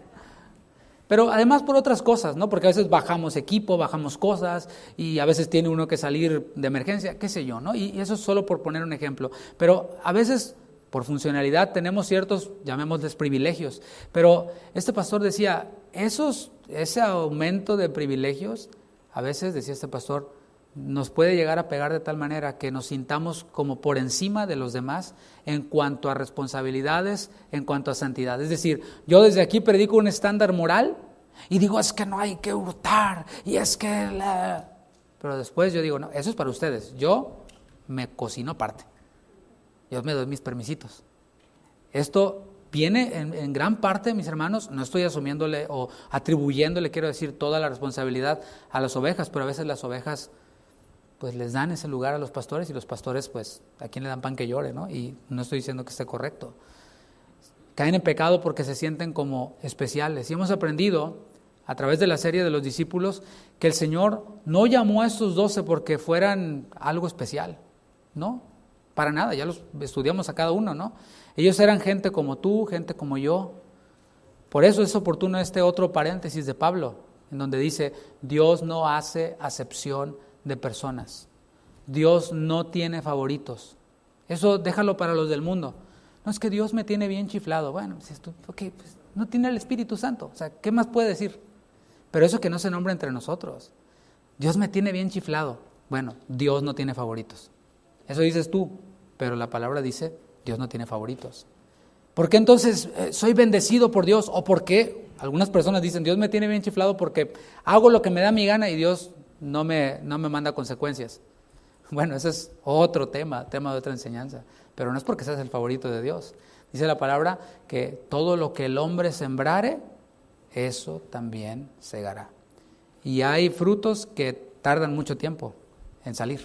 Pero además por otras cosas, ¿no? Porque a veces bajamos equipo, bajamos cosas y a veces tiene uno que salir de emergencia, qué sé yo, ¿no? Y eso es solo por poner un ejemplo. Pero a veces por funcionalidad tenemos ciertos, llamémosles privilegios, pero este pastor decía, ese aumento de privilegios, a veces, decía este pastor, nos puede llegar a pegar de tal manera que nos sintamos como por encima de los demás en cuanto a responsabilidades, en cuanto a santidad. Es decir, yo desde aquí predico un estándar moral y digo, es que no hay que hurtar, y es que Pero después yo digo, no, eso es para ustedes, yo me cocino aparte, yo me doy mis permisitos. Esto viene en gran parte, mis hermanos, no estoy asumiéndole o atribuyéndole, quiero decir, toda la responsabilidad a las ovejas, pero a veces las ovejas pues les dan ese lugar a los pastores y los pastores pues a quién le dan pan que llore, ¿no? Y no estoy diciendo que esté correcto. Caen en pecado porque se sienten como especiales. Y hemos aprendido a través de la serie de los discípulos que el Señor no llamó a estos 12 porque fueran algo especial, ¿no? Para nada, ya los estudiamos a cada uno, ¿no? Ellos eran gente como tú, gente como yo. Por eso es oportuno este otro paréntesis de Pablo, en donde dice, Dios no hace acepción de personas. Dios no tiene favoritos. Eso déjalo para los del mundo. No, es que Dios me tiene bien chiflado. Bueno, dices tú, okay, pues no tiene el Espíritu Santo. O sea, ¿qué más puede decir? Pero eso que no se nombra entre nosotros. Dios me tiene bien chiflado. Bueno, Dios no tiene favoritos. Eso dices tú, pero la palabra dice, Dios no tiene favoritos. ¿Por qué entonces soy bendecido por Dios? ¿O por qué? Algunas personas dicen, Dios me tiene bien chiflado porque hago lo que me da mi gana y Dios no me manda consecuencias. Bueno, ese es otro tema de otra enseñanza, pero no es porque seas el favorito de Dios. Dice la palabra que todo lo que el hombre sembrare, eso también segará. Y hay frutos que tardan mucho tiempo en salir,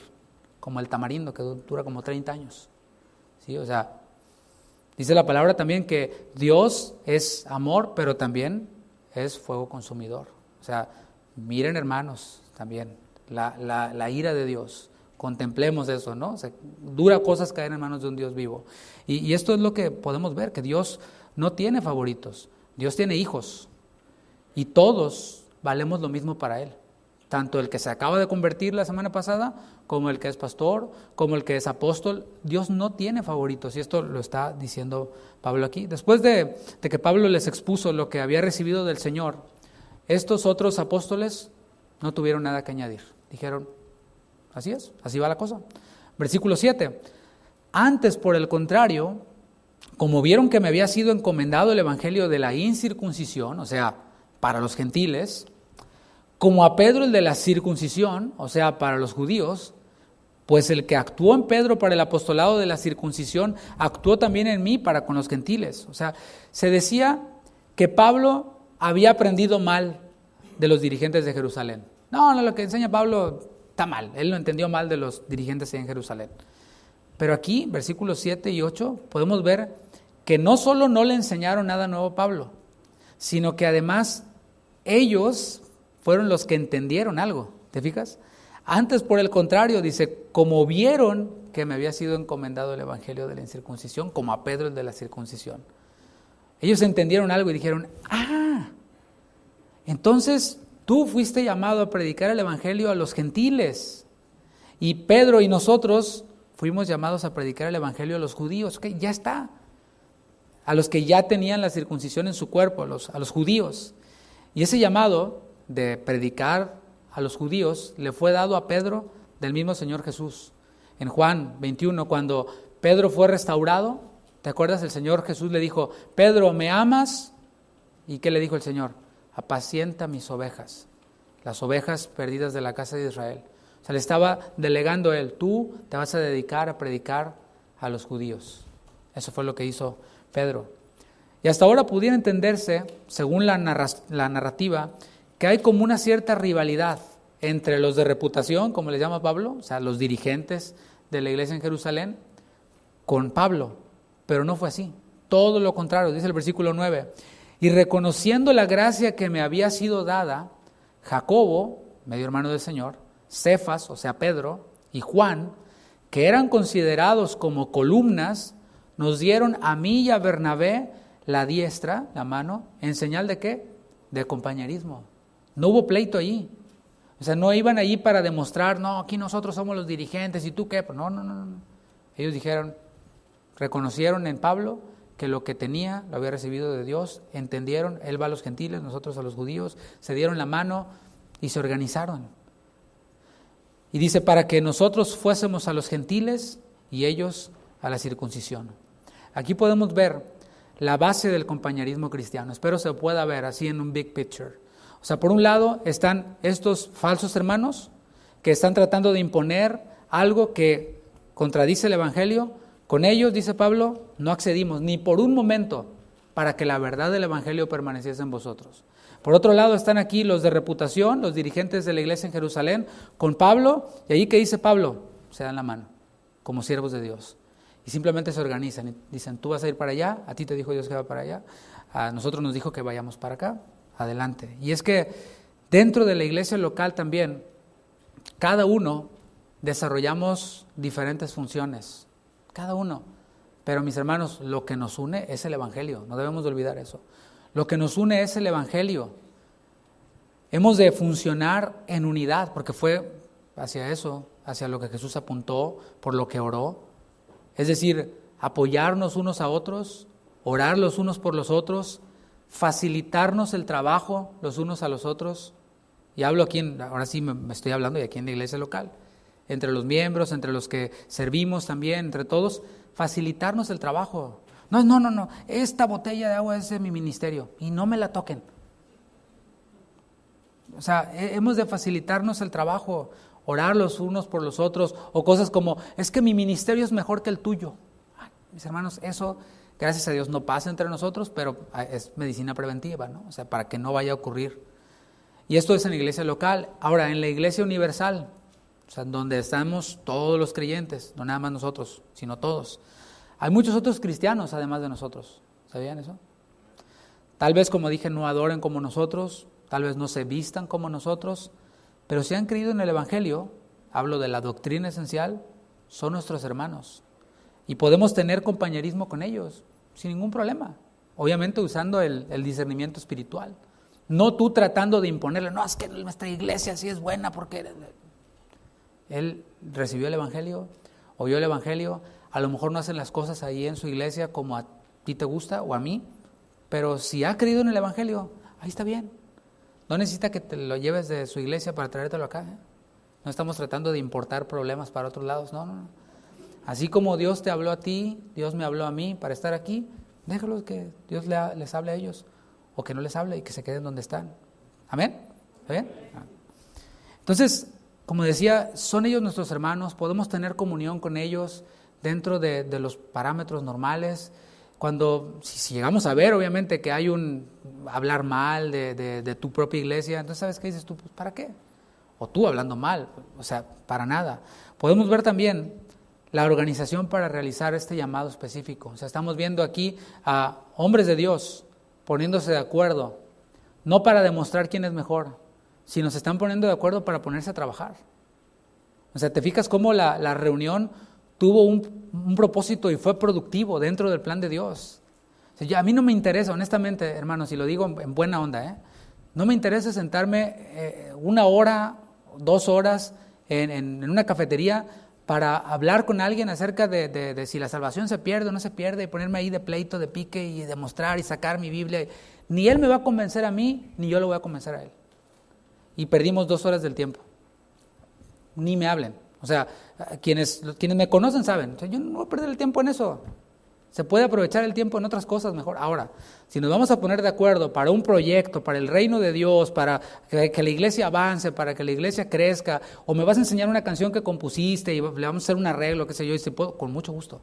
como el tamarindo que dura como 30 años. ¿Sí? O sea, dice la palabra también que Dios es amor, pero también es fuego consumidor. O sea, miren hermanos, también la ira de Dios, contemplemos eso, ¿no? O sea, dura cosas caer en manos de un Dios vivo. Y esto es lo que podemos ver, que Dios no tiene favoritos, Dios tiene hijos y todos valemos lo mismo para Él. Tanto el que se acaba de convertir la semana pasada, como el que es pastor, como el que es apóstol. Dios no tiene favoritos, y esto lo está diciendo Pablo aquí. Después de que Pablo les expuso lo que había recibido del Señor, estos otros apóstoles no tuvieron nada que añadir. Dijeron, así es, así va la cosa. Versículo 7. Antes, por el contrario, como vieron que me había sido encomendado el evangelio de la incircuncisión, o sea, para los gentiles, como a Pedro el de la circuncisión, o sea, para los judíos, pues el que actuó en Pedro para el apostolado de la circuncisión, actuó también en mí para con los gentiles. O sea, se decía que Pablo había aprendido mal de los dirigentes de Jerusalén. No, lo que enseña Pablo está mal, él lo entendió mal de los dirigentes en Jerusalén. Pero aquí, versículos 7 y 8, podemos ver que no solo no le enseñaron nada nuevo a Pablo, sino que además ellos fueron los que entendieron algo, ¿te fijas? Antes, por el contrario, dice, como vieron que me había sido encomendado el evangelio de la incircuncisión, como a Pedro el de la circuncisión. Ellos entendieron algo y dijeron, entonces tú fuiste llamado a predicar el evangelio a los gentiles. Y Pedro y nosotros fuimos llamados a predicar el evangelio a los judíos. Okay, ya está. A los que ya tenían la circuncisión en su cuerpo, a los judíos. Y ese llamado de predicar a los judíos le fue dado a Pedro del mismo Señor Jesús. En Juan 21, cuando Pedro fue restaurado, ¿te acuerdas? El Señor Jesús le dijo, Pedro, ¿me amas? ¿Y qué le dijo el Señor? Apacienta mis ovejas, las ovejas perdidas de la casa de Israel. O sea, le estaba delegando él, tú te vas a dedicar a predicar a los judíos. Eso fue lo que hizo Pedro. Y hasta ahora pudiera entenderse, según la narrativa, que hay como una cierta rivalidad entre los de reputación, como les llama Pablo, o sea, los dirigentes de la iglesia en Jerusalén, con Pablo, pero no fue así. Todo lo contrario, dice el versículo 9, y reconociendo la gracia que me había sido dada, Jacobo, medio hermano del Señor, Cefas, o sea Pedro, y Juan, que eran considerados como columnas, nos dieron a mí y a Bernabé la diestra, la mano, en señal de ¿qué? De compañerismo. No hubo pleito allí. O sea, no iban allí para demostrar, no, aquí nosotros somos los dirigentes y tú qué. No. Ellos dijeron, reconocieron en Pablo que lo que tenía lo había recibido de Dios, entendieron, él va a los gentiles, nosotros a los judíos, se dieron la mano y se organizaron. Y dice, para que nosotros fuésemos a los gentiles y ellos a la circuncisión. Aquí podemos ver la base del compañerismo cristiano. Espero se pueda ver así en un big picture. O sea, por un lado están estos falsos hermanos que están tratando de imponer algo que contradice el Evangelio. Con ellos, dice Pablo, no accedimos ni por un momento para que la verdad del Evangelio permaneciese en vosotros. Por otro lado están aquí los de reputación, los dirigentes de la iglesia en Jerusalén, con Pablo, y allí que dice Pablo, se dan la mano, como siervos de Dios. Y simplemente se organizan y dicen, tú vas a ir para allá, a ti te dijo Dios que va para allá, a nosotros nos dijo que vayamos para acá, adelante. Y es que dentro de la iglesia local también, cada uno desarrollamos diferentes funciones, cada uno. Pero mis hermanos, lo que nos une es el Evangelio, no debemos de olvidar eso. Lo que nos une es el Evangelio. Hemos de funcionar en unidad, porque fue hacia eso, hacia lo que Jesús apuntó, por lo que oró. Es decir, apoyarnos unos a otros, orar los unos por los otros, facilitarnos el trabajo los unos a los otros. Y hablo aquí, ahora sí me estoy hablando y aquí en la iglesia local, entre los miembros, entre los que servimos también, entre todos, facilitarnos el trabajo. No, esta botella de agua es de mi ministerio y no me la toquen. O sea, hemos de facilitarnos el trabajo, orar los unos por los otros, o cosas como, es que mi ministerio es mejor que el tuyo. Ay, mis hermanos, eso, gracias a Dios, no pasa entre nosotros, pero es medicina preventiva, ¿no? O sea, para que no vaya a ocurrir. Y esto es en la iglesia local. Ahora, en la iglesia universal, o sea, donde estamos todos los creyentes, no nada más nosotros, sino todos. Hay muchos otros cristianos además de nosotros, ¿sabían eso? Tal vez, como dije, no adoren como nosotros, tal vez no se vistan como nosotros, pero si han creído en el Evangelio, hablo de la doctrina esencial, son nuestros hermanos. Y podemos tener compañerismo con ellos, sin ningún problema. Obviamente usando el discernimiento espiritual. No tú tratando de imponerle, no, es que nuestra iglesia sí es buena porque él recibió el Evangelio, oyó el Evangelio. A lo mejor no hacen las cosas ahí en su iglesia como a ti te gusta o a mí, pero si ha creído en el Evangelio, ahí está bien. No necesita que te lo lleves de su iglesia para traértelo acá. No estamos tratando de importar problemas para otros lados, no. Así como Dios te habló a ti, Dios me habló a mí para estar aquí, déjalos que Dios les hable a ellos, o que no les hable y que se queden donde están. ¿Amén? ¿Está bien? Entonces, como decía, son ellos nuestros hermanos, podemos tener comunión con ellos dentro de los parámetros normales. Cuando, si llegamos a ver, obviamente, que hay un hablar mal de tu propia iglesia, entonces, ¿sabes qué dices tú? Pues, ¿para qué? O tú hablando mal, o sea, para nada. Podemos ver también la organización para realizar este llamado específico. O sea, estamos viendo aquí a hombres de Dios poniéndose de acuerdo, no para demostrar quién es mejor, sino se están poniendo de acuerdo para ponerse a trabajar. O sea, ¿te fijas cómo la reunión tuvo un propósito y fue productivo dentro del plan de Dios? O sea, a mí no me interesa, honestamente, hermanos, y lo digo en buena onda, no me interesa sentarme 1 hora, 2 horas en una cafetería para hablar con alguien acerca de si la salvación se pierde o no se pierde, y ponerme ahí de pleito, de pique y demostrar y sacar mi Biblia. Ni él me va a convencer a mí, ni yo lo voy a convencer a él. Y perdimos 2 horas del tiempo. Ni me hablen. O sea, quienes me conocen saben, o sea, yo no voy a perder el tiempo en eso. Se puede aprovechar el tiempo en otras cosas mejor. Ahora, si nos vamos a poner de acuerdo para un proyecto, para el reino de Dios, para que la iglesia avance, para que la iglesia crezca, o me vas a enseñar una canción que compusiste y le vamos a hacer un arreglo, qué sé yo, y si puedo, con mucho gusto,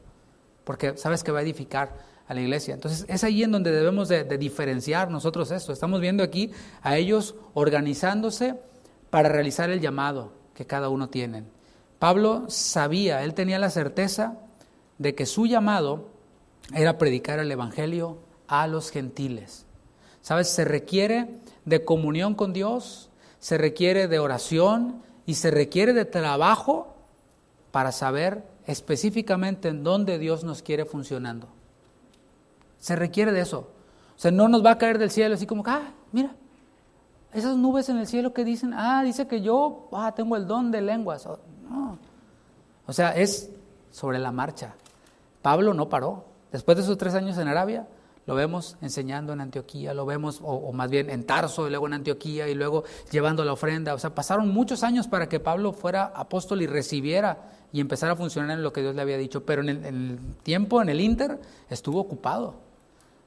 porque sabes que va a edificar a la iglesia. Entonces, es ahí en donde debemos de diferenciar nosotros esto. Estamos viendo aquí a ellos organizándose para realizar el llamado que cada uno tiene. Pablo sabía, él tenía la certeza de que su llamado era predicar el Evangelio a los gentiles. ¿Sabes? Se requiere de comunión con Dios, se requiere de oración y se requiere de trabajo para saber específicamente en dónde Dios nos quiere funcionando. Se requiere de eso. O sea, no nos va a caer del cielo así como, mira, esas nubes en el cielo que dicen, dice que yo tengo el don de lenguas. No. O sea, es sobre la marcha. Pablo no paró. Después de esos 3 años en Arabia, lo vemos enseñando en Antioquía, lo vemos, o más bien en Tarso, y luego en Antioquía, y luego llevando la ofrenda. O sea, pasaron muchos años para que Pablo fuera apóstol y recibiera y empezara a funcionar en lo que Dios le había dicho. Pero en el tiempo, en el ínter, estuvo ocupado.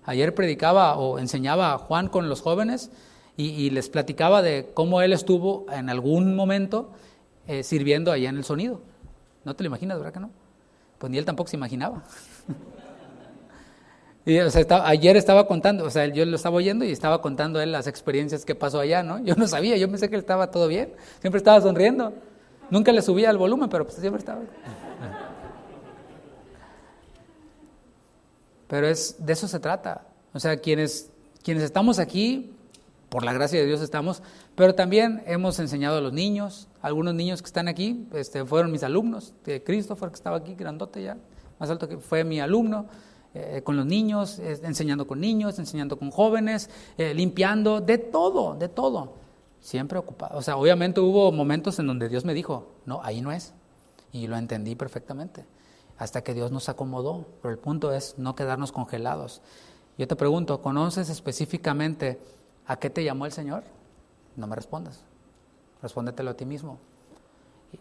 Ayer predicaba o enseñaba a Juan con los jóvenes y les platicaba de cómo él estuvo en algún momento sirviendo allá en el sonido. ¿No te lo imaginas, verdad que no? Pues ni él tampoco se imaginaba. Y, o sea, ayer estaba contando, o sea, yo lo estaba oyendo y estaba contando él las experiencias que pasó allá, ¿no? Yo no sabía, yo pensé que él estaba todo bien, siempre estaba sonriendo. Nunca le subía el volumen, pero pues siempre estaba. Pero de eso se trata. O sea, quienes estamos aquí, por la gracia de Dios estamos, pero también hemos enseñado a los niños. Algunos niños que están aquí fueron mis alumnos. Christopher, que estaba aquí, grandote ya, más alto que fue mi alumno. Con los niños, enseñando con niños, enseñando con jóvenes, limpiando, de todo. Siempre ocupado. O sea, obviamente hubo momentos en donde Dios me dijo, no, ahí no es. Y lo entendí perfectamente. Hasta que Dios nos acomodó. Pero el punto es no quedarnos congelados. Yo te pregunto, ¿conoces específicamente a qué te llamó el Señor? No me respondas. Respóndetelo a ti mismo.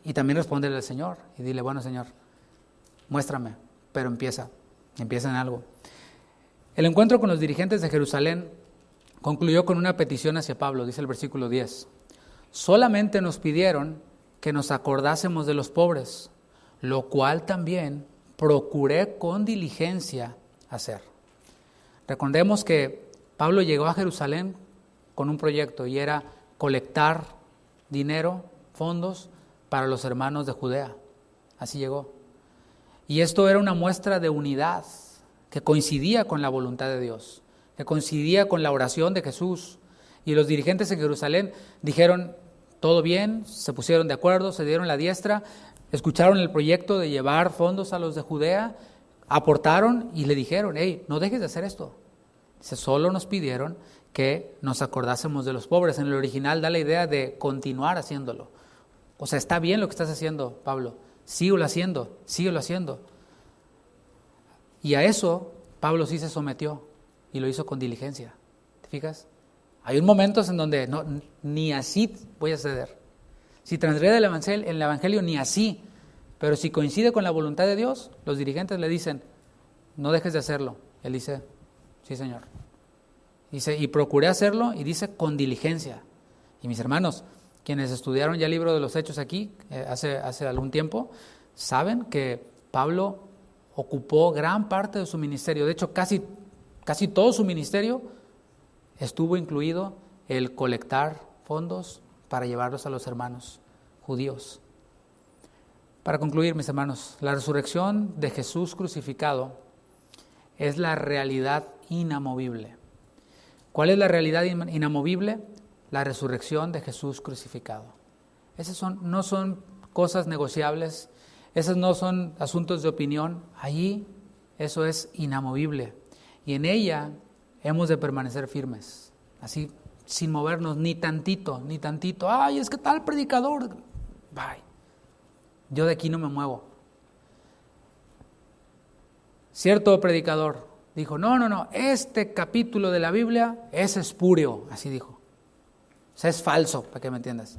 Y también respóndele al Señor. Y dile, bueno, Señor, muéstrame, pero empieza en algo. El encuentro con los dirigentes de Jerusalén concluyó con una petición hacia Pablo, dice el versículo 10. Solamente nos pidieron que nos acordásemos de los pobres, lo cual también procuré con diligencia hacer. Recordemos que Pablo llegó a Jerusalén con un proyecto y era colectar dinero, fondos para los hermanos de Judea. Así llegó. Y esto era una muestra de unidad que coincidía con la voluntad de Dios, que coincidía con la oración de Jesús. Y los dirigentes en Jerusalén dijeron, todo bien, se pusieron de acuerdo, se dieron la diestra, escucharon el proyecto de llevar fondos a los de Judea, aportaron y le dijeron, hey, no dejes de hacer esto. Dice, solo nos pidieron que nos acordásemos de los pobres. En el original da la idea de continuar haciéndolo. O sea, está bien lo que estás haciendo, Pablo. Síguelo haciendo. Y a eso Pablo sí se sometió y lo hizo con diligencia. ¿Te fijas? Hay momentos en donde no, ni así voy a ceder. Si transgrede el evangelio, ni así. Pero si coincide con la voluntad de Dios, los dirigentes le dicen, no dejes de hacerlo. Él dice, sí, Señor. Dice, y procuré hacerlo, y dice, con diligencia. Y mis hermanos, quienes estudiaron ya el libro de los Hechos aquí, hace algún tiempo, saben que Pablo ocupó gran parte de su ministerio. De hecho, casi todo su ministerio estuvo incluido el colectar fondos para llevarlos a los hermanos judíos. Para concluir, mis hermanos, la resurrección de Jesús crucificado es la realidad inamovible. ¿Cuál es la realidad inamovible? La resurrección de Jesús crucificado. Esas no son cosas negociables, esos no son asuntos de opinión. Allí eso es inamovible. Y en ella hemos de permanecer firmes, así sin movernos ni tantito. Ay, es que tal predicador. Bye. Yo de aquí no me muevo. Cierto predicador dijo, no, este capítulo de la Biblia es espurio, así dijo. O sea, es falso, para que me entiendas.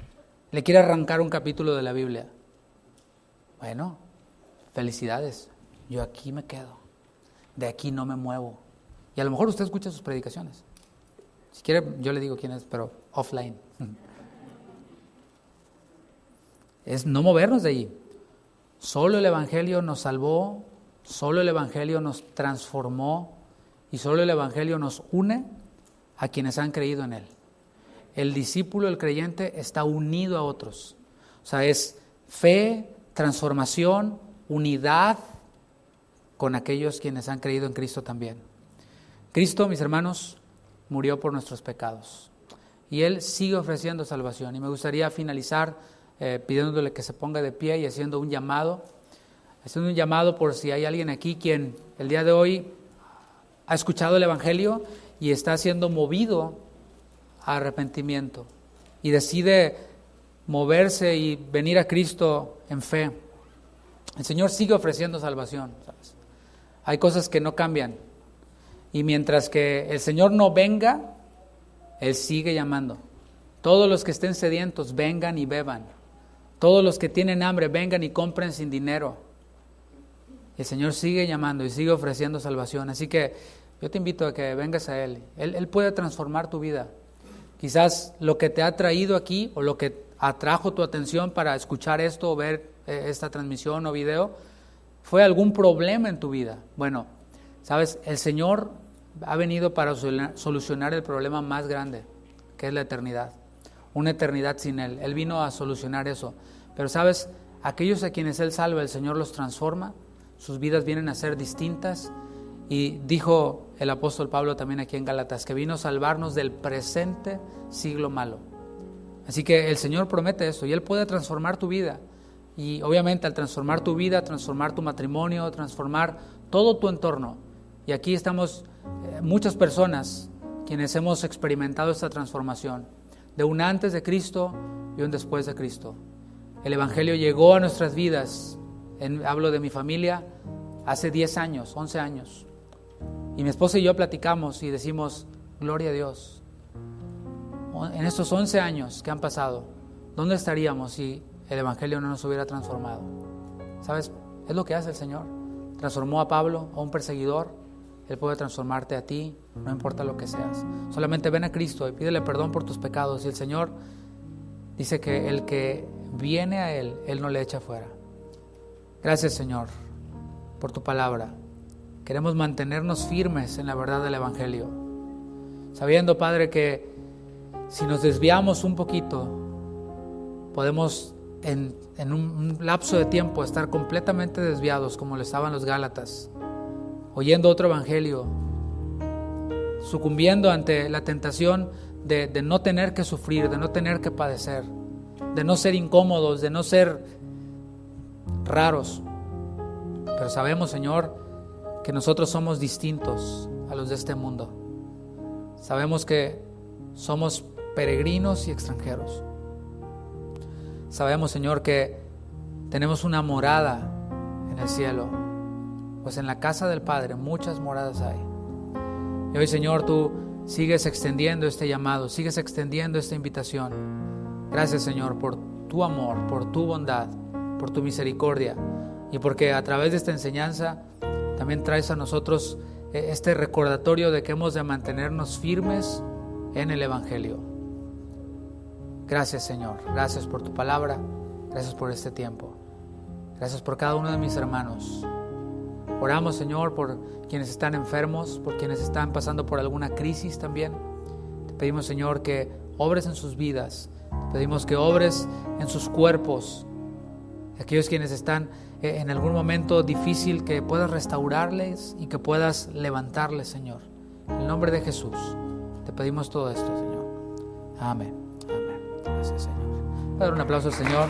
Le quiere arrancar un capítulo de la Biblia. Bueno, felicidades. Yo aquí me quedo. De aquí no me muevo. Y a lo mejor usted escucha sus predicaciones. Si quiere, yo le digo quién es, pero offline. Es no movernos de allí. Solo el Evangelio nos salvó, solo el Evangelio nos transformó y solo el Evangelio nos une a quienes han creído en él. El discípulo, el creyente, está unido a otros. O sea, es fe, transformación, unidad con aquellos quienes han creído en Cristo también. Cristo, mis hermanos, murió por nuestros pecados y Él sigue ofreciendo salvación. Y me gustaría finalizar pidiéndole que se ponga de pie y haciendo un llamado por si hay alguien aquí quien el día de hoy ha escuchado el Evangelio y está siendo movido a arrepentimiento y decide moverse y venir a Cristo en fe. El Señor sigue ofreciendo salvación, ¿sabes? Hay cosas que no cambian. Y mientras que el Señor no venga, Él sigue llamando. Todos los que estén sedientos, vengan y beban. Todos los que tienen hambre, vengan y compren sin dinero. El Señor sigue llamando y sigue ofreciendo salvación. Así que yo te invito a que vengas a Él. Él puede transformar tu vida. Quizás lo que te ha traído aquí o lo que atrajo tu atención para escuchar esto o ver esta transmisión o video fue algún problema en tu vida. Bueno, sabes, el Señor ha venido para solucionar el problema más grande, que es la eternidad. Una eternidad sin Él. Él vino a solucionar eso. Pero sabes, aquellos a quienes Él salva, el Señor los transforma. Sus vidas vienen a ser distintas. Y dijo el apóstol Pablo también aquí en Gálatas, que vino a salvarnos del presente siglo malo. Así que el Señor promete eso y Él puede transformar tu vida. Y obviamente al transformar tu vida, transformar tu matrimonio, transformar todo tu entorno. Y aquí estamos muchas personas quienes hemos experimentado esta transformación. De un antes de Cristo y un después de Cristo. El Evangelio llegó a nuestras vidas, hablo de mi familia, hace 10 años, 11 años. Y mi esposa y yo platicamos y decimos, gloria a Dios. En estos 11 años que han pasado, ¿dónde estaríamos si el Evangelio no nos hubiera transformado? ¿Sabes? Es lo que hace el Señor. Transformó a Pablo, a un perseguidor. Él puede transformarte a ti, no importa lo que seas. Solamente ven a Cristo y pídele perdón por tus pecados. Y el Señor dice que el que viene a Él, Él no le echa fuera. Gracias, Señor, por tu palabra. Queremos mantenernos firmes en la verdad del Evangelio, sabiendo, Padre, que si nos desviamos un poquito, podemos en un lapso de tiempo estar completamente desviados como lo estaban los Gálatas, oyendo otro evangelio, sucumbiendo ante la tentación de no tener que sufrir, de no tener que padecer, de no ser incómodos, de no ser raros. Pero sabemos, Señor, que nosotros somos distintos a los de este mundo. Sabemos que somos peregrinos y extranjeros. Sabemos, Señor, que tenemos una morada en el cielo, pues en la casa del Padre muchas moradas hay. Y hoy, Señor, tú sigues extendiendo este llamado, sigues extendiendo esta invitación. Gracias, Señor, por tu amor, por tu bondad, por tu misericordia, y porque a través de esta enseñanza también traes a nosotros este recordatorio de que hemos de mantenernos firmes en el Evangelio. Gracias, Señor. Gracias por tu palabra. Gracias por este tiempo. Gracias por cada uno de mis hermanos. Oramos, Señor, por quienes están enfermos, por quienes están pasando por alguna crisis también. Te pedimos, Señor, que obres en sus vidas. Te pedimos que obres en sus cuerpos. Aquellos quienes están en algún momento difícil, que puedas restaurarles y que puedas levantarles, Señor. En el nombre de Jesús, te pedimos todo esto, Señor. Amén. Amén. Gracias, Señor. Voy a dar un aplauso al Señor.